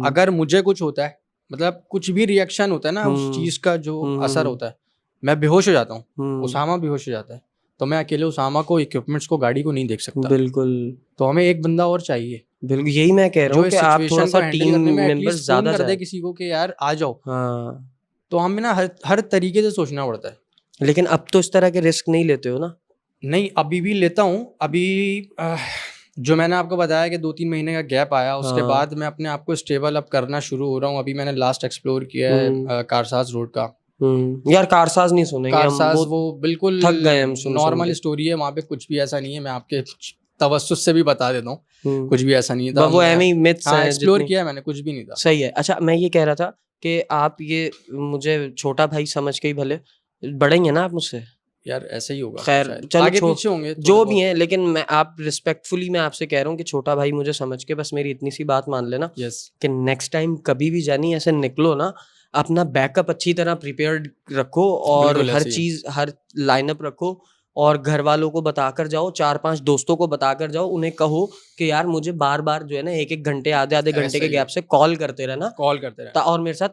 Speaker 2: अगर मुझे कुछ होता है, मतलब कुछ भी रिएक्शन होता है ना उस चीज़ का जो असर होता है, मैं बेहोश हो जाता हूँ, उसामा बेहोश हो जाता है, तो मैं अकेले उसामा को, इक्विपमेंट्स को, गाड़ी को नहीं देख सकता।
Speaker 1: बिल्कुल
Speaker 2: तो हमें एक बंदा और चाहिए
Speaker 1: बिल्कुल, यही मैं कह रहा
Speaker 2: जो
Speaker 1: हूँ
Speaker 2: इस
Speaker 1: कि आप थोड़ा
Speaker 2: सिचुएशन
Speaker 1: सा
Speaker 2: को हैंडल
Speaker 1: टीम
Speaker 2: करने में
Speaker 1: मेंबर्स
Speaker 2: एटलीस्ट फ़ोन
Speaker 1: ज्यादा
Speaker 2: कर दे
Speaker 1: जाए।
Speaker 2: किसी को कि यार आ जाओ।
Speaker 1: हाँ,
Speaker 2: तो हमें ना हर तरीके से सोचना पड़ता है।
Speaker 1: लेकिन अब तो इस तरह के रिस्क नहीं लेते हो ना?
Speaker 2: नहीं, अभी भी लेता हूँ। अभी जो मैंने आपको बताया कि 2-3 महीने का गैप आया, उसके
Speaker 1: हाँ।
Speaker 2: बाद मैं अपने आप को स्टेबल अप करना शुरू हो रहा हूँ। अभी मैंने लास्ट एक्सप्लोर किया है कारसाज रोड का।
Speaker 1: यार कारसाज नहीं सुनेंगे हम,
Speaker 2: कारसाज वो बिल्कुल
Speaker 1: थक गए हम सुन
Speaker 2: नॉर्मल
Speaker 1: के।
Speaker 2: स्टोरी है, वहाँ पे कुछ भी ऐसा नहीं है। मैं आपके तवस्सुस से भी बता देता हूँ, कुछ भी ऐसा नहीं था।
Speaker 1: वो एम ही मिथ्स
Speaker 2: हाँ,
Speaker 1: हैं
Speaker 2: एक्सप्लोर
Speaker 1: जितनी।
Speaker 2: किया है मैंने, कुछ भी नहीं था।
Speaker 1: सही है। अच्छा, मैं ये कह रहा था कि आप ये मुझे छोटा भाई समझ के ही भले, बड़े ही हैं ना आप मुझसे?
Speaker 2: यार ऐसे ही होगा
Speaker 1: खैर
Speaker 2: शायद,
Speaker 1: चलो,
Speaker 2: आगे पीछे होंगे थोड़े
Speaker 1: जो
Speaker 2: बहुत।
Speaker 1: भी हैं, लेकिन मैं आप रिस्पेक्टफुली मैं आपसे कह रहा हूँ कि छोटा भाई मुझे समझ के बस मेरी इतनी सी बात मान लेना
Speaker 2: यस,
Speaker 1: कि नेक्स्ट टाइम कभी भी जानी ऐसे निकलो ना, अपना बैकअप अच्छी तरह प्रिपेयर्ड रखो और
Speaker 2: बिल्कुल
Speaker 1: हर
Speaker 2: ऐसे ही।
Speaker 1: चीज, हर लाइनअप रखो, और घर वालों को बताकर जाओ, 4-5 दोस्तों को बताकर जाओ, उन्हें कहो कि यार मुझे बार बार जो है ना 1-1 घंटे, आधे-आधे घंटे
Speaker 2: ऐसा
Speaker 1: के
Speaker 2: ही
Speaker 1: गैप से कॉल करते रहना,
Speaker 2: कॉल करते रहना,
Speaker 1: और मेरे साथ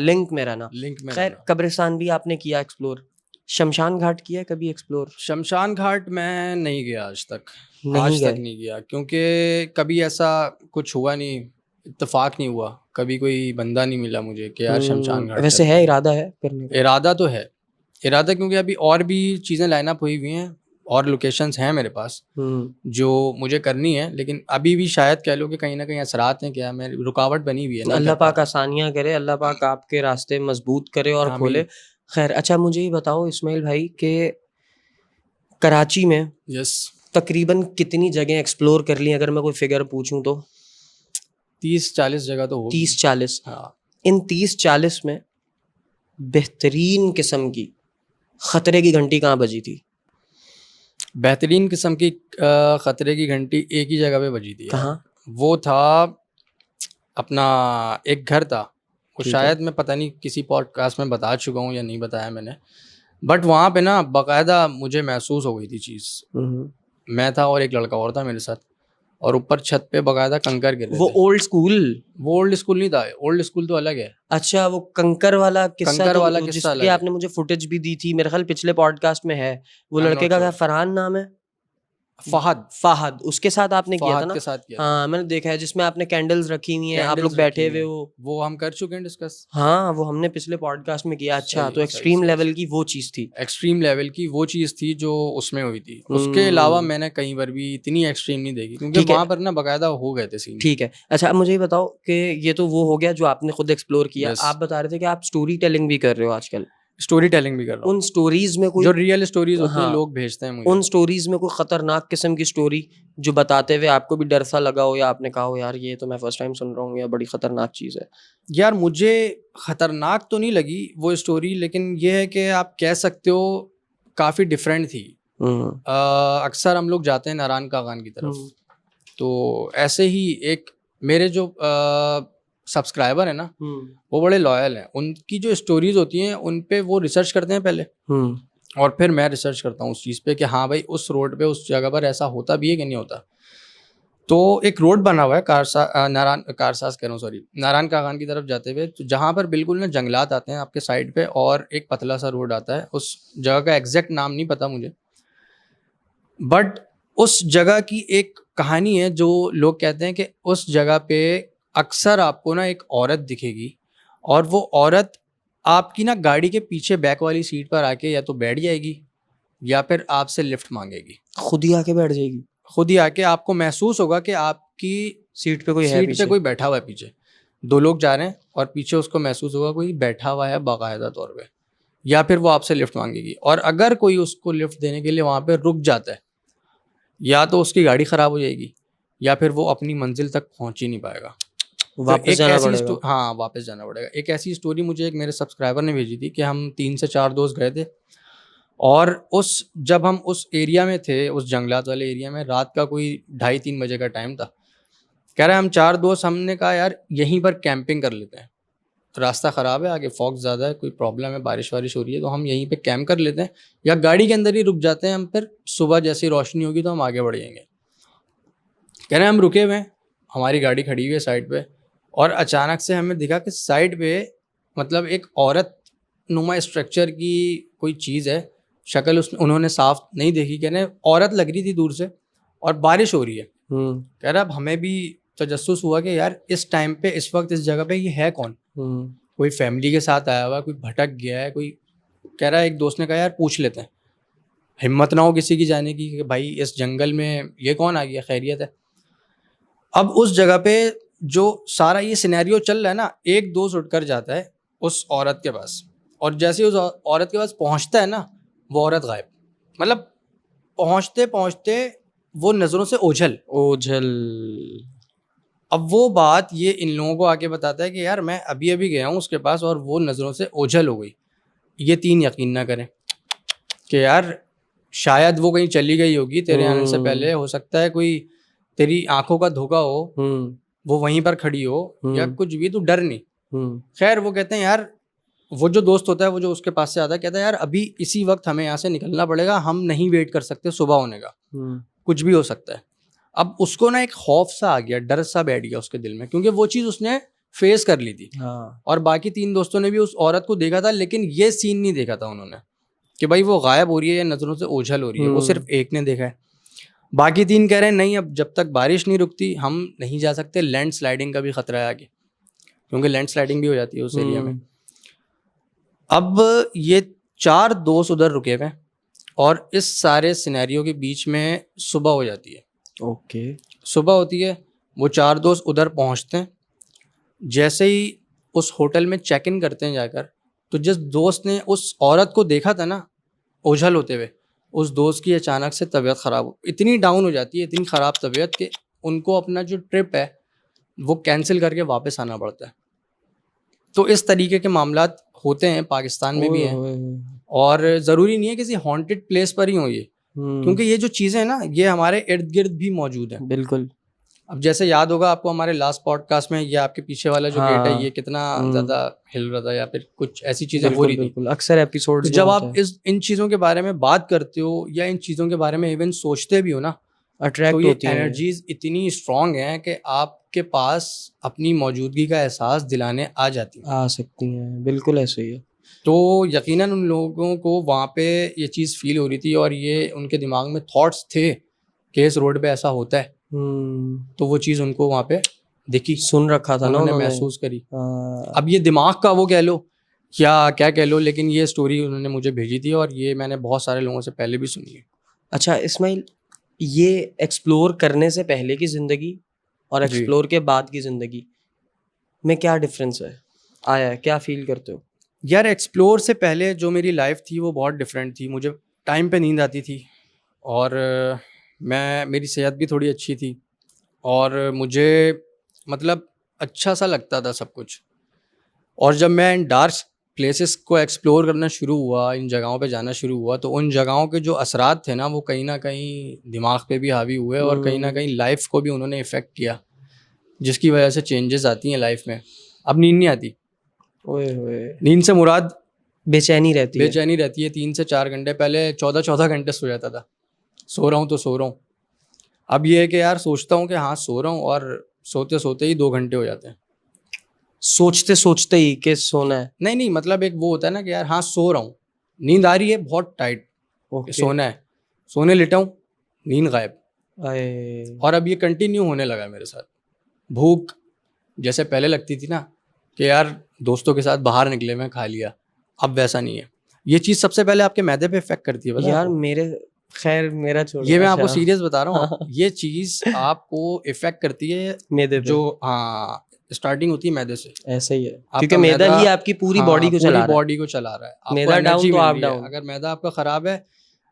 Speaker 1: लिंक में रहना।
Speaker 2: लिंक में
Speaker 1: खैर,
Speaker 2: रहना।
Speaker 1: कब्रिस्तान भी आपने किया एक्सप्लोर, शमशान घाट किया है कभी एक्सप्लोर?
Speaker 2: शमशान घाट मैं नहीं गया आज तक,
Speaker 1: नहीं
Speaker 2: आज तक
Speaker 1: गए?
Speaker 2: नहीं गया, क्योंकि कभी ऐसा कुछ हुआ नहीं, इत्तेफाक नहीं हुआ, कभी कोई बंदा नहीं मिला मुझे कि यार शमशान घाट
Speaker 1: वैसे
Speaker 2: चलते
Speaker 1: है,
Speaker 2: हैं।
Speaker 1: इरादा है करने का?
Speaker 2: इरादा तो है, इरादा, क्योंकि अभी और भी चीज़ें लाइनअप हुई हुई हैं और लोकेशंस हैं मेरे पास जो मुझे करनी है, लेकिन अभी भी शायद कह लो कि कहीं ना कहीं असरात हैं, क्या मैं रुकावट बनी हुई है, नहीं
Speaker 1: अल्लाह
Speaker 2: कर पा
Speaker 1: पाक
Speaker 2: रहा।
Speaker 1: आसानियाँ करे, अल्लाह पाक आपके रास्ते मजबूत करे और खोले।
Speaker 2: आमीन।
Speaker 1: खैर, अच्छा मुझे ये बताओ इस्माइल भाई कि कराची में
Speaker 2: यस,
Speaker 1: तकरीबन कितनी जगह एक्सप्लोर कर ली, अगर मैं कोई फिगर पूछूं तो?
Speaker 2: 30-40 जगह तो होगी।
Speaker 1: 30-40?
Speaker 2: हाँ,
Speaker 1: इन 30-40 में बेहतरीन किस्म की खतरे की घंटी कहाँ बजी थी?
Speaker 2: बेहतरीन किस्म की ख़तरे की घंटी एक ही जगह पे बजी थी यार।
Speaker 1: कहाँ?
Speaker 2: वो था अपना, एक घर था, वो
Speaker 1: ठीक है।
Speaker 2: शायद मैं पता नहीं किसी पॉडकास्ट में बता चुका हूँ या नहीं बताया मैंने, बट वहाँ पे ना बाकायदा मुझे महसूस हो गई थी चीज़। मैं था और एक लड़का और था मेरे साथ, और ऊपर छत पे बाकायदा कंकर गिर रहे
Speaker 1: वो
Speaker 2: थे।
Speaker 1: Old school?
Speaker 2: वो ओल्ड स्कूल नहीं था, ओल्ड स्कूल तो अलग है।
Speaker 1: अच्छा, वो कंकर वाला किस्सा
Speaker 2: कंकर
Speaker 1: तो
Speaker 2: वाला किस्सा
Speaker 1: जिसकी
Speaker 2: अलग है।
Speaker 1: आपने मुझे फुटेज भी दी थी, मेरे ख्याल पिछले पॉडकास्ट में है। वो
Speaker 2: आई एम
Speaker 1: लड़के
Speaker 2: नॉट
Speaker 1: का क्या
Speaker 2: श्योर।
Speaker 1: फरहान नाम है?
Speaker 2: फहद,
Speaker 1: फाहद, उसके साथ आपने किया था
Speaker 2: फहद
Speaker 1: ना?
Speaker 2: के साथ किया था।
Speaker 1: हाँ, मैंने देखा है, जिसमें आपने कैंडल्स रखी हुई हैं, आप
Speaker 2: कैंडल्स
Speaker 1: लोग
Speaker 2: रखी
Speaker 1: बैठे
Speaker 2: हुई
Speaker 1: हुए
Speaker 2: हैं,
Speaker 1: हो।
Speaker 2: वो हम कर चुके हैं डिस्कस।
Speaker 1: हाँ, वो हमने पिछले पॉडकास्ट में किया। अच्छा,
Speaker 2: सही
Speaker 1: तो
Speaker 2: है, सही
Speaker 1: एक्सट्रीम
Speaker 2: सही
Speaker 1: लेवल
Speaker 2: सही।
Speaker 1: की वो चीज़ थी।
Speaker 2: एक्सट्रीम लेवल की वो चीज़ थी जो उसमें हुई थी। उसके अलावा मैंने कई बार भी इतनी एक्सट्रीम नहीं देखी, क्योंकि
Speaker 1: ठीक है,
Speaker 2: वहाँ पर ना बाकायदा हो गए थे सीन।
Speaker 1: ठीक है। अच्छा, अब मुझे ये बताओ कि ये तो वो हो गया जो आपने खुद एक्सप्लोर किया।
Speaker 2: यस,
Speaker 1: आप बता रहे थे कि आप स्टोरी टेलिंग भी कर रहे हो आजकल।
Speaker 2: स्टोरी टेलिंग भी कर रहा
Speaker 1: उन
Speaker 2: हूँ।
Speaker 1: स्टोरीज में कोई,
Speaker 2: जो रियल स्टोरीज होती हैं
Speaker 1: हाँ,
Speaker 2: लोग भेजते हैं मुझे।
Speaker 1: उन स्टोरीज में कोई खतरनाक किस्म की स्टोरी जो बताते हुए आपको भी डर सा लगा हो, या आपने कहा हो यार ये तो मैं फर्स्ट टाइम सुन रहा हूँ या बड़ी खतरनाक चीज़ है?
Speaker 2: यार मुझे ख़तरनाक तो नहीं लगी वो स्टोरी, लेकिन ये है कि आप कह सकते हो काफ़ी डिफरेंट थी। अक्सर हम लोग जाते हैं नारायण कागान की तरफ, तो ऐसे ही एक मेरे जो सब्सक्राइबर है ना, वो बड़े लॉयल हैं। उनकी जो स्टोरीज होती हैं उन पे वो रिसर्च करते हैं पहले, और फिर मैं रिसर्च करता हूँ उस चीज़ पे कि हाँ भाई उस रोड पे, उस जगह पर ऐसा होता भी है कि नहीं होता। तो एक रोड बना हुआ है कारसाज कह रहा हूँ, सॉरी, नारायण कागान की तरफ जाते हुए, तो जहाँ पर बिल्कुल ना जंगलात आते हैं आपके साइड पे, और एक पतला सा रोड आता है। उस जगह का एग्जैक्ट नाम नहीं पता मुझे, बट उस जगह की एक कहानी है जो लोग कहते हैं कि उस जगह पे अक्सर आपको ना एक औरत दिखेगी, और वो औरत आपकी ना गाड़ी के पीछे बैक वाली सीट पर आके या तो बैठ जाएगी या फिर आपसे लिफ्ट मांगेगी।
Speaker 1: खुद ही आके बैठ जाएगी?
Speaker 2: खुद ही आके आपको महसूस होगा कि आपकी
Speaker 1: सीट पे कोई है
Speaker 2: सीट पे
Speaker 1: पीछे?
Speaker 2: कोई बैठा हुआ है पीछे, दो लोग जा रहे हैं और पीछे उसको महसूस होगा कोई बैठा हुआ है बाकायदा तौर पे, या फिर वो आपसे लिफ्ट मांगेगी। और अगर कोई उसको लिफ्ट देने के लिए वहाँ पे रुक जाता है, या तो उसकी गाड़ी ख़राब हो जाएगी या फिर वो अपनी मंजिल तक पहुँच ही नहीं पाएगा।
Speaker 1: वापस
Speaker 2: तो एक
Speaker 1: जाना
Speaker 2: ऐसी
Speaker 1: पड़ेगा?
Speaker 2: हाँ, वापस जाना पड़ेगा। एक ऐसी स्टोरी मुझे एक मेरे सब्सक्राइबर ने भेजी थी कि हम 3 से 4 दोस्त गए थे, और जब हम उस एरिया में थे, उस जंगलात वाले एरिया में, रात का कोई 2:30-3 बजे का टाइम था। कह रहा है हम 4 दोस्त, हमने कहा यार यहीं पर कैंपिंग कर लेते हैं, रास्ता ख़राब है, आगे फॉग ज़्यादा है, कोई प्रॉब्लम है, बारिश वारिश हो रही है, तो हम यहीं पे कैंप कर लेते हैं, या गाड़ी के अंदर ही रुक जाते हैं हम, फिर सुबह जैसी रोशनी होगी तो हम आगे बढ़ जाएंगे। कह रहे हैं हम रुके हुए हैं, हमारी गाड़ी खड़ी हुई है साइड पे, और अचानक से हमें दिखा कि साइड पे मतलब एक औरत नुमा स्ट्रक्चर की कोई चीज़ है, शक्ल उन्होंने साफ नहीं देखी, कह रहे औरत लग रही थी दूर से और बारिश हो रही है। कह रहा अब हमें भी तजस्सुस हुआ कि यार इस टाइम पे इस वक्त इस जगह पे ये है कौन, कोई फैमिली के साथ आया हुआ, कोई भटक गया है कोई। कह रहा है एक दोस्त ने कहा यार पूछ लेते हैं, हिम्मत ना हो किसी की जाने की कि भाई इस जंगल में ये कौन आ गया, खैरियत है। अब उस जगह पे जो सारा ये सिनेरियो चल रहा है ना, एक दोस्त उठकर जाता है उस औरत के पास, और जैसे ही उस औरत के पास पहुंचता है ना, वो औरत गायब। मतलब पहुंचते पहुंचते वो नज़रों से ओझल। अब वो बात ये इन लोगों को आके बताता है कि यार मैं अभी अभी गया हूँ उसके पास और वो नज़रों से ओझल हो गई। ये तीन यकीन ना करें कि यार शायद वो कहीं चली गई होगी तेरे आने से पहले, हो सकता है कोई तेरी आंखों का धोखा हो, वो वहीं पर खड़ी हो, या कुछ भी, तू डर नहीं। खैर वो कहते हैं यार, वो जो दोस्त होता है वो जो उसके पास से आता है, कहता है यार अभी इसी वक्त हमें यहाँ से निकलना पड़ेगा, हम नहीं वेट कर सकते सुबह होने का, कुछ भी हो सकता है। अब उसको ना एक खौफ सा आ गया, डर सा बैठ गया उसके दिल में, क्योंकि वो चीज़ उसने फेस कर ली थी। और बाकी तीन दोस्तों ने भी उस औरत को देखा था, लेकिन ये सीन नहीं देखा था उन्होंने कि भाई वो गायब हो रही है या नज़रों से ओझल हो रही है। वो सिर्फ एक ने देखा है। बाकी तीन कह रहे हैं नहीं, अब जब तक बारिश नहीं रुकती हम नहीं जा सकते, लैंड स्लाइडिंग का भी खतरा है आगे, क्योंकि लैंड स्लाइडिंग भी हो जाती है उस एरिया में। अब ये चार दोस्त उधर रुके हुए हैं और इस सारे सिनेरियो के बीच में सुबह हो जाती है। सुबह होती है, वो चार दोस्त उधर पहुंचते हैं। जैसे ही उस होटल में चेक इन करते हैं जाकर, तो जिस दोस्त ने उस औरत को देखा था ना ओझल होते हुए, उस दोस्त की अचानक से तबीयत ख़राब, इतनी डाउन हो जाती है, इतनी ख़राब तबीयत कि उनको अपना जो ट्रिप है वो कैंसिल करके वापस आना पड़ता है। तो इस तरीके के मामलात होते हैं, पाकिस्तान में भी हैं, और ज़रूरी नहीं है किसी हॉन्टेड प्लेस पर ही हो ये, क्योंकि ये जो चीज़ें हैं ना ये हमारे इर्द गिर्द भी मौजूद हैं।
Speaker 1: बिल्कुल।
Speaker 2: अब जैसे याद होगा आपको हमारे लास्ट पॉडकास्ट में, ये आपके पीछे वाला जो गेट है ये कितना ज़्यादा हिल रहा था, या फिर कुछ ऐसी चीज़ें हो रही थी।
Speaker 1: अक्सर एपिसोड्स
Speaker 2: तो जब आप इन चीज़ों के बारे में बात करते हो या इन चीज़ों के बारे में इवन सोचते भी हो ना,
Speaker 1: अट्रैक्ट
Speaker 2: तो ये
Speaker 1: होती है।
Speaker 2: एनर्जीज इतनी स्ट्रांग हैं कि आपके पास अपनी मौजूदगी का एहसास दिलाने आ
Speaker 1: सकती हैं। बिल्कुल ऐसे ही है।
Speaker 2: तो यकीनन उन लोगों को वहाँ पे ये चीज़ फील हो रही थी और ये उनके दिमाग में थॉट्स थे कि इस रोड पे ऐसा होता है। तो वो चीज़ उनको वहाँ पे दिखी,
Speaker 1: सुन रखा था ना
Speaker 2: उन्होंने महसूस करी। अब ये दिमाग का वो कह लो क्या कह लो, लेकिन ये स्टोरी उन्होंने मुझे भेजी थी और ये मैंने बहुत सारे लोगों से पहले भी सुनी है।
Speaker 1: अच्छा इस्माइल, ये एक्सप्लोर करने से पहले की ज़िंदगी और एक्सप्लोर के बाद की ज़िंदगी में क्या डिफरेंस है आया है, क्या फील करते हो?
Speaker 2: यार एक्सप्लोर से पहले जो मेरी लाइफ थी वो बहुत डिफरेंट थी। मुझे टाइम पे नींद आती थी और मेरी सेहत भी थोड़ी अच्छी थी और मुझे मतलब अच्छा सा लगता था सब कुछ। और जब मैं इन डार्क प्लेसेस को एक्सप्लोर करना शुरू हुआ, इन जगहों पे जाना शुरू हुआ, तो उन जगहों के जो असरात थे ना वो कहीं ना कहीं दिमाग पे भी हावी हुए और कहीं ना कहीं लाइफ को भी उन्होंने इफ़ेक्ट किया, जिसकी वजह से चेंजेस आती हैं लाइफ में। अब नींद नहीं आती। नींद से मुराद
Speaker 1: बेचैनी रहती है।
Speaker 2: 3 से 4 घंटे। पहले 14 घंटे सो जाता था, सो रहा हूँ तो सो रहा हूँ। अब ये है कि यार सोचता हूँ कि हाँ सो रहा हूँ और सोते सोते ही 2 घंटे हो जाते हैं।
Speaker 1: सोचते सोचते ही कि सोना है?
Speaker 2: नहीं मतलब एक वो होता है ना कि यार हाँ सो रहा हूँ, नींद आ रही है बहुत टाइट, सोना है, सोने लेटा हूँ, नींद गायब। और अब ये कंटिन्यू होने लगा मेरे साथ। भूख जैसे पहले लगती थी ना कि यार दोस्तों के साथ बाहर निकले में खा लिया, अब वैसा नहीं है। ये चीज़ सबसे पहले आपके मैदे पे इफेक्ट करती है।
Speaker 1: यार मेरा छोड़,
Speaker 2: ये मैं आपको सीरियस बता रहा हूँ। ये चीज़ आपको इफेक्ट करती है
Speaker 1: मैदे पे।
Speaker 2: जो हाँ स्टार्टिंग होती है मैदे से।
Speaker 1: ऐसा ही है, क्योंकि मैदा ही आपकी पूरी बॉडी को चला रहा है। मैदा डाउन तो आप डाउन।
Speaker 2: अगर मैदा आपका ख़राब है,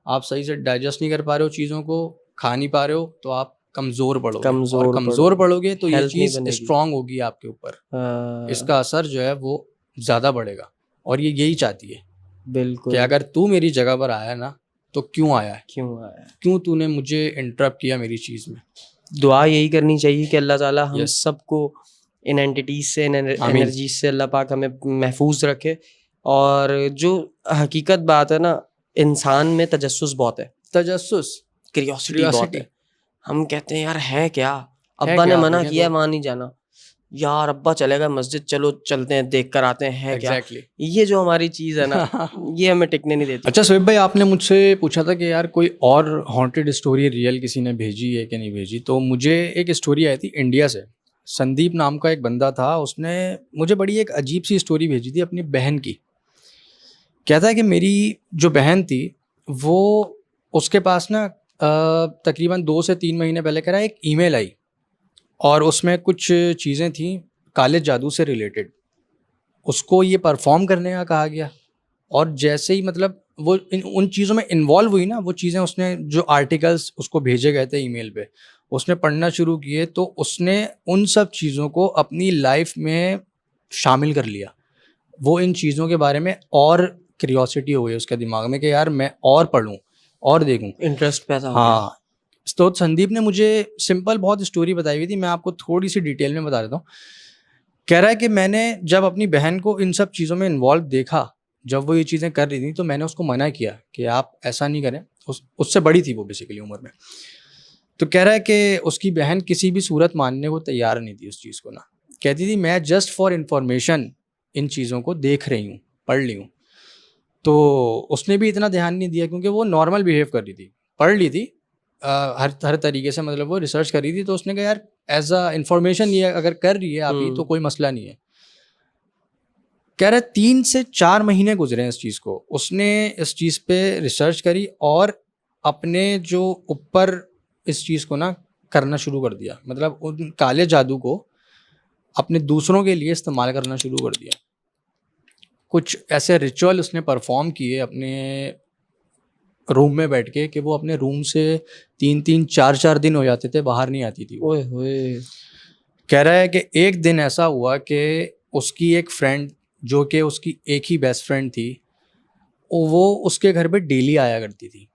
Speaker 2: आप सही से डाइजेस्ट नहीं कर पा रहे हो चीज़ों को, खा नहीं पा रहे हो, तो आप कमज़ोर पड़ोगे तो ये चीज़ स्ट्रांग होगी आपके ऊपर। इसका असर जो है वो ज़्यादा बढ़ेगा और ये यही चाहती है।
Speaker 1: बिल्कुल
Speaker 2: कि अगर तू मेरी जगह पर आया ना तो क्यों आया, क्यों तूने मुझे इंटरप्ट किया मेरी चीज़ में।
Speaker 1: दुआ यही करनी चाहिए कि अल्लाह ताला हम सबको इन एंटिटीज से, इन एनर्जीज से अल्लाह पाक हमें महफूज रखे। और जो हकीकत बात है ना, इंसान में तजस्सुस बहुत है, क्यूरियोसिटी बहुत है। हम कहते हैं यार है क्या, अब्बा ने मना किया है वहाँ नहीं जाना, यार अब्बा चले गए मस्जिद, चलो चलते हैं देख कर आते हैं क्या।
Speaker 2: एग्जैक्टली।
Speaker 1: ये जो हमारी चीज़ है ना, ये हमें टिकने नहीं देती।
Speaker 2: अच्छा सुहेब भाई, आपने मुझसे पूछा था कि यार कोई और हॉन्टेड स्टोरी रियल किसी ने भेजी है कि नहीं भेजी, तो मुझे एक स्टोरी आई थी इंडिया से। संदीप नाम का एक बंदा था, उसने मुझे बड़ी एक अजीब सी स्टोरी भेजी थी अपनी बहन की। कहता है कि मेरी जो बहन थी वो, उसके पास ना तकरीबन 2 से 3 महीने पहले कह रहा है एक ईमेल आई, और उसमें कुछ चीज़ें थी काले जादू से रिलेटेड। उसको ये परफॉर्म करने का कहा गया, और जैसे ही मतलब वो उन चीज़ों में इन्वॉल्व हुई ना, वो चीज़ें उसने जो आर्टिकल्स उसको भेजे गए थे ईमेल पे, उसने पढ़ना शुरू किए, तो उसने उन सब चीज़ों को अपनी लाइफ में शामिल कर लिया। वो इन चीज़ों के बारे में और क्यूरियोसिटी हो गई उसके दिमाग में कि यार मैं और पढ़ूं और देखूं।
Speaker 1: इंटरेस्ट पैदा हो गया।
Speaker 2: हाँ, तो संदीप ने मुझे सिंपल बहुत स्टोरी बताई हुई थी, मैं आपको थोड़ी सी डिटेल में बता देता हूँ। कह रहा है कि मैंने जब अपनी बहन को इन सब चीज़ों में इन्वॉल्व देखा, जब वो ये चीज़ें कर रही थी, तो मैंने उसको मना किया कि आप ऐसा नहीं करें। उससे बड़ी थी वो बेसिकली उम्र में। तो कह रहा है कि उसकी बहन किसी भी सूरत मानने को तैयार नहीं थी उस चीज़ को ना। कहती थी मैं जस्ट फॉर इन्फॉर्मेशन इन चीज़ों को देख रही हूँ, पढ़ ली हूँ। तो उसने भी इतना ध्यान नहीं दिया क्योंकि वो नॉर्मल बिहेव कर रही थी, पढ़ ली थी हर तरीके से, मतलब वो रिसर्च कर रही थी। तो उसने कहा यार एज अ इंफॉर्मेशन ये अगर कर रही है अभी तो कोई मसला नहीं है। कह रहा है 3 से 4 महीने गुजरे इस चीज़ को, उसने इस चीज़ पे रिसर्च करी और अपने जो ऊपर इस चीज़ को ना करना शुरू कर दिया, मतलब उन काले जादू को अपने दूसरों के लिए इस्तेमाल करना शुरू कर दिया। कुछ ऐसे रिचुअल उसने परफॉर्म किए अपने रूम में बैठ के कि वो अपने रूम से 3-3 4-4 दिन हो जाते थे, बाहर नहीं आती थी वो।
Speaker 1: ओए होए।
Speaker 2: कह रहा है कि एक दिन ऐसा हुआ कि उसकी एक फ्रेंड, जो कि उसकी एक ही बेस्ट फ्रेंड थी, वो उसके घर पे डेली आया करती थी,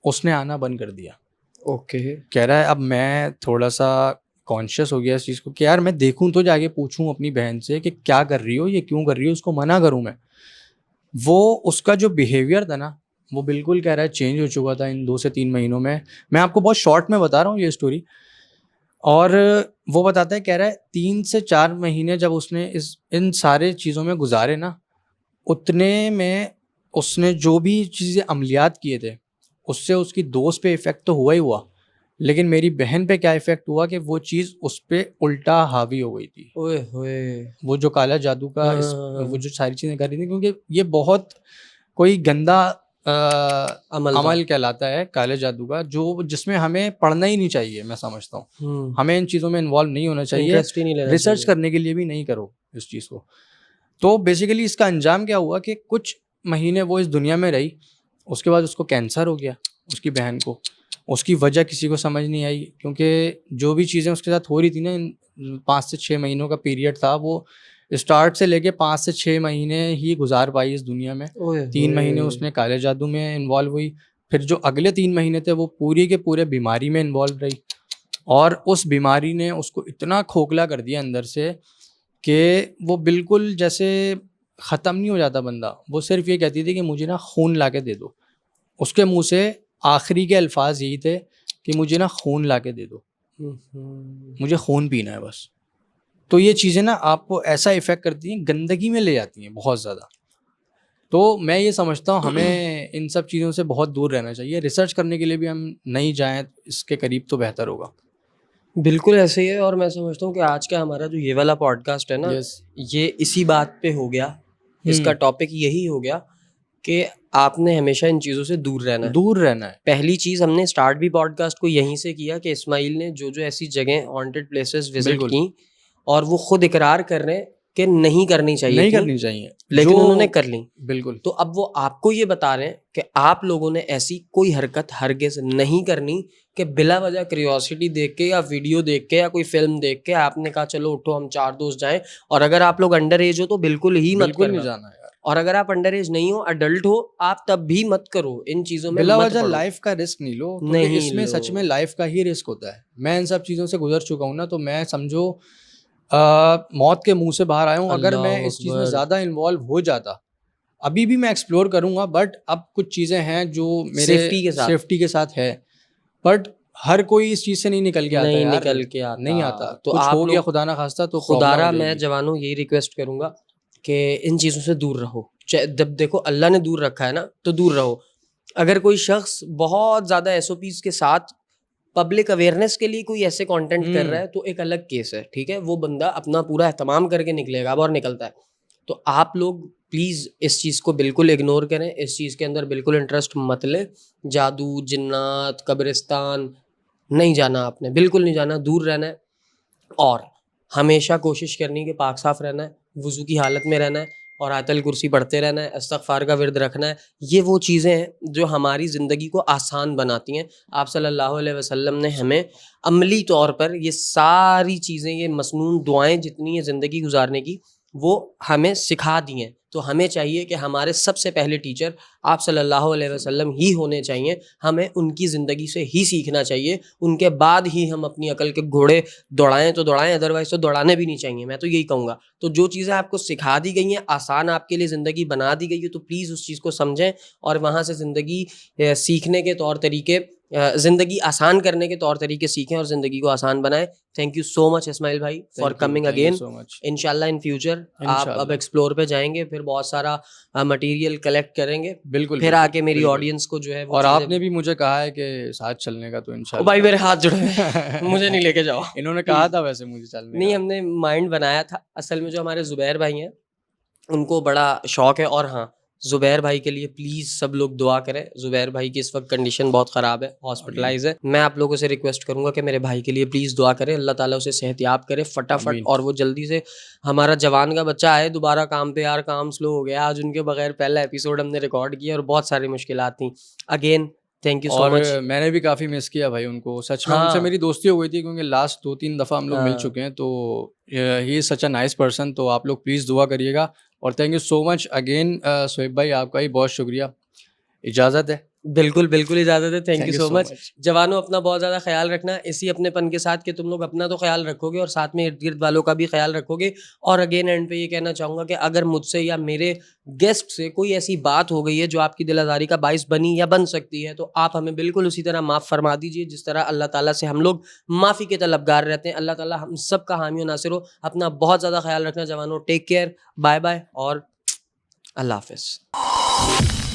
Speaker 2: उसने आना बंद कर दिया।
Speaker 1: ओके।
Speaker 2: कह रहा है अब मैं थोड़ा सा कॉन्शियस हो गया इस चीज़ को कि यार मैं देखूं तो जाके पूछूं अपनी बहन से कि क्या कर रही हो, ये क्यों कर रही हो, उसको मना करूं मैं। वो उसका जो बिहेवियर था ना, वो बिल्कुल कह रहा है चेंज हो चुका था इन 2 से 3 महीनों में। मैं आपको बहुत शॉर्ट में बता रहा हूँ ये स्टोरी। और वो बताता है, कह रहा है 3 से 4 महीने जब उसने इस इन सारे चीज़ों में गुजारे ना, उतने में उसने जो भी चीज़ें अमलियात किए थे, उससे उसकी दोस्त पे इफ़ेक्ट तो हुआ ही हुआ, लेकिन मेरी बहन पे क्या इफ़ेक्ट हुआ कि वो चीज़ उस पे उल्टा हावी हो गई थी।
Speaker 1: ओए होए।
Speaker 2: वो जो काला जादू का वो
Speaker 1: हाँ,
Speaker 2: जो सारी चीज़ें कर रही थी, क्योंकि ये बहुत कोई गंदा
Speaker 1: अमल था।
Speaker 2: अमल कहलाता है काले जादू का, जो जिसमें हमें पढ़ना ही नहीं चाहिए, मैं समझता हूँ। हमें इन चीज़ों में इन्वॉल्व नहीं होना चाहिए,
Speaker 1: इंटरेस्ट ही नहीं लेना
Speaker 2: रिसर्च
Speaker 1: चाहिए।
Speaker 2: करने के लिए भी नहीं करो इस चीज़ को। तो बेसिकली इसका अंजाम क्या हुआ कि कुछ महीने वो इस दुनिया में रही, उसके बाद उसको कैंसर हो गया, उसकी बहन को। उसकी वजह किसी को समझ नहीं आई, क्योंकि जो भी चीज़ें उसके साथ हो रही थी ना, इन 5 से 6 महीनों का पीरियड था, वो स्टार्ट से लेके 5 से 6 महीने ही गुजार पाई इस दुनिया में।
Speaker 1: ओए
Speaker 2: 3 महीने
Speaker 1: होए।
Speaker 2: उसने काले जादू में इन्वॉल्व हुई, फिर जो अगले 3 महीने थे वो पूरी के पूरे बीमारी में इन्वॉल्व रही, और उस बीमारी ने उसको इतना खोखला कर दिया अंदर से कि वो बिल्कुल जैसे ख़त्म नहीं हो जाता बंदा। वो सिर्फ ये कहती थी कि मुझे ना खून ला के दे दो। उसके मुंह से आखिरी के अल्फाज यही थे कि मुझे ना खून ला के दे दो, मुझे खून पीना है बस। तो ये चीज़ें ना आपको ऐसा इफ़ेक्ट करती हैं, गंदगी में ले जाती हैं बहुत ज़्यादा। तो मैं ये समझता हूँ हमें इन सब चीज़ों से बहुत दूर रहना चाहिए। रिसर्च करने के लिए भी हम नहीं जाएँ इसके करीब तो बेहतर होगा।
Speaker 1: बिल्कुल ऐसे ही है, और मैं समझता हूँ कि आज का हमारा जो ये वाला पॉडकास्ट है ना,
Speaker 2: यस।
Speaker 1: ये इसी बात पे हो गया। इसका टॉपिक यही हो गया कि आपने हमेशा इन चीज़ों से दूर रहना है।
Speaker 2: दूर रहना है।
Speaker 1: पहली चीज़ हमने स्टार्ट भी पॉडकास्ट को यहीं से किया कि इस्माइल ने जो जो ऐसी जगह हॉन्टेड प्लेसेस विजिट
Speaker 2: बिल्कुल।
Speaker 1: की, और वो खुद इकरार कर रहे हैं कि नहीं करनी चाहिए
Speaker 2: नहीं
Speaker 1: थी,
Speaker 2: करनी चाहिए,
Speaker 1: लेकिन
Speaker 2: जो
Speaker 1: उन्होंने कर ली।
Speaker 2: बिल्कुल।
Speaker 1: तो अब वो आपको ये बता रहे हैं कि आप लोगों ने ऐसी कोई हरकत हरगिज़ नहीं करनी कि बिला वजह क्यूरियोसिटी देख के या वीडियो देख के या कोई फिल्म देख के आपने कहा चलो उठो हम 4 दोस्त जाएं। और अगर आप लोग अंडर एज हो तो बिल्कुल ही मत
Speaker 2: बिल्कुल नहीं
Speaker 1: करना।
Speaker 2: जाना यार।
Speaker 1: और अगर आप अंडर एज नहीं हो, अडल्ट हो, आप तब भी मत करो, इन चीज़ों में
Speaker 2: बिला
Speaker 1: मत
Speaker 2: वजह
Speaker 1: पड़ो।
Speaker 2: लाइफ का रिस्क नहीं लो, क्योंकि
Speaker 1: नहीं
Speaker 2: इसमें
Speaker 1: लो।
Speaker 2: सच में लाइफ का ही रिस्क होता है। मैं इन सब चीज़ों से गुजर चुका हूँ ना, तो मैं समझो मौत के मुंह से बाहर आया हूँ। अगर मैं
Speaker 1: अल्लाह
Speaker 2: इस चीज़ में
Speaker 1: अकबर।
Speaker 2: ज़्यादा इन्वॉल्व हो जाता, अभी भी मैं एक्सप्लोर करूँगा, बट अब कुछ चीज़ें हैं जो मेरे
Speaker 1: सेफ्टी के साथ।
Speaker 2: सेफ्टी के साथ है। बट हर कोई इस चीज से नहीं निकल के आता
Speaker 1: नहीं
Speaker 2: यार,
Speaker 1: निकल के आता।
Speaker 2: नहीं आता।
Speaker 1: तो
Speaker 2: कुछ
Speaker 1: आप
Speaker 2: हो गया
Speaker 1: लोग
Speaker 2: खुदा ना खास्ता तो
Speaker 1: खुदारा
Speaker 2: प्रॉब्लम हो
Speaker 1: मैं
Speaker 2: जाएगी।
Speaker 1: जवानों यही रिक्वेस्ट करूंगा कि इन चीज़ों से दूर रहो। जब देखो अल्लाह ने दूर रखा है ना तो दूर रहो। अगर कोई शख्स बहुत ज़्यादा एसओपीज के साथ पब्लिक अवेयरनेस के लिए कोई ऐसे कंटेंट कर रहा है तो एक अलग केस है, ठीक है, वो बंदा अपना पूरा एहतमाम करके निकलेगा अब और निकलता है। तो आप लोग प्लीज़ इस चीज़ को बिल्कुल इग्नोर करें, इस चीज़ के अंदर बिल्कुल इंटरेस्ट मत लें। जादू, जिन्नात, कब्रिस्तान नहीं जाना आपने, बिल्कुल नहीं जाना, दूर रहना है। और हमेशा कोशिश करनी है कि पाक साफ़ रहना है, वज़ू की हालत में रहना है और आयतल कुर्सी पढ़ते रहना है, इस्तग़फ़ार का विर्द रखना है। ये वो चीज़ें हैं जो हमारी ज़िंदगी को आसान बनाती हैं। आप सल्लल्लाहु अलैहि वसल्लम ने हमें अमली तौर पर ये सारी चीज़ें, ये मसनून दुआएँ जितनी हैं ज़िंदगी गुज़ारने की, वो हमें सिखा दी हैं। तो हमें चाहिए कि हमारे सबसे पहले टीचर आप सल्लल्लाहु अलैहि वसल्लम ही होने चाहिए। हमें उनकी ज़िंदगी से ही सीखना चाहिए। उनके बाद ही हम अपनी अकल के घोड़े दौड़ाएँ तो दौड़ाएँ, अदरवाइज़ तो दौड़ाने भी नहीं चाहिए। मैं तो यही कहूँगा। तो जो चीज़ें आपको सिखा दी गई हैं, आसान आपके लिए ज़िंदगी बना दी गई है, तो प्लीज़ उस चीज़ को समझें और वहाँ से ज़िंदगी सीखने के तौर तरीके, ज़िंदगी आसान करने के तौर तरीके सीखें और ज़िंदगी को आसान बनाएँ। Thank you so much Ismail भाई for coming
Speaker 2: thank you
Speaker 1: again.
Speaker 2: So much.
Speaker 1: इंशाल्लाह इन फ्यूचर आप अब
Speaker 2: इंशाल्लाह,
Speaker 1: एक्सप्लोर पे जाएँगे, फिर बहुत सारा मटेरियल कलेक्ट करेंगे,
Speaker 2: बिल्कुल
Speaker 1: फिर
Speaker 2: बिल्कुल
Speaker 1: आके मेरी
Speaker 2: बिल्कुल।
Speaker 1: ऑडियंस को जो है वो
Speaker 2: और
Speaker 1: चीज़ें।
Speaker 2: आपने भी मुझे कहा है कि साथ चलने का, तो
Speaker 1: ओ भाई मेरे हाथ जुड़े हुए हैं,
Speaker 2: इंशाल्लाह।
Speaker 1: मुझे नहीं लेके जाओ
Speaker 2: इन्होंने कहा
Speaker 1: प्लीज़।
Speaker 2: था वैसे मुझे चलने
Speaker 1: नहीं,
Speaker 2: का।
Speaker 1: हमने माइंड बनाया था। असल में जो हमारे ज़ुबैर भाई हैं, उनको बड़ा शौक है। और हाँ, ज़ुबैर भाई के लिए प्लीज़ सब लोग दुआ करें। ज़ुबैर भाई की इस वक्त कंडीशन बहुत ख़राब है,
Speaker 2: आमीन।
Speaker 1: हॉस्पिटलाइज है। मैं आप लोगों से रिक्वेस्ट करूंगा कि मेरे भाई के लिए प्लीज़ दुआ करें, अल्लाह ताला उसे सेहतियाब करे फटाफट,
Speaker 2: आमीन।
Speaker 1: और वो जल्दी से हमारा जवान का बच्चा आए दोबारा काम पे। यार काम स्लो हो गया आज, उनके बगैर पहला एपिसोड हमने रिकॉर्ड किया और बहुत सारी मुश्किलात थी। अगेन थैंक यू सो
Speaker 2: और
Speaker 1: मच।
Speaker 2: मैंने भी काफ़ी मिस किया भाई उनको, सच में उनसे
Speaker 1: हाँ,
Speaker 2: मेरी दोस्ती हो गई थी, क्योंकि लास्ट 2-3 दफ़ा हम लोग मिल
Speaker 1: हाँ।
Speaker 2: चुके हैं, तो he is such a nice person. तो आप लोग प्लीज़ दुआ करिएगा। और thank you so much again Sohaib भाई, आपका ही बहुत शुक्रिया। इजाज़त है।
Speaker 1: बिल्कुल, बिल्कुल इजाज़त है। Thank
Speaker 2: thank
Speaker 1: you
Speaker 2: you
Speaker 1: so
Speaker 2: so
Speaker 1: much.
Speaker 2: Much.
Speaker 1: जवानों अपना बहुत ज़्यादा ख़्याल रखना, इसी अपनेपन के साथ कि तुम लोग अपना तो ख़्याल रखोगे और साथ में इर्द-गिर्द वालों का भी ख़्याल रखोगे। और अगेन एंड पे ये कहना चाहूँगा कि अगर मुझसे या मेरे गेस्ट से कोई ऐसी बात हो गई है जो आपकी दिल आज़ारी का बाइस बनी या बन सकती है, तो आप हमें बिल्कुल उसी तरह माफ़ फ़रमा दीजिए जिस तरह अल्लाह ताला से हम लोग माफ़ी के तलबगार रहते हैं। अल्लाह ताला हम सब का हामी और नासिर हो। अपना बहुत ज़्यादा ख़्याल रखना जवानों। टेक केयर, बाय-बाय और अल्लाह हाफ़िज़।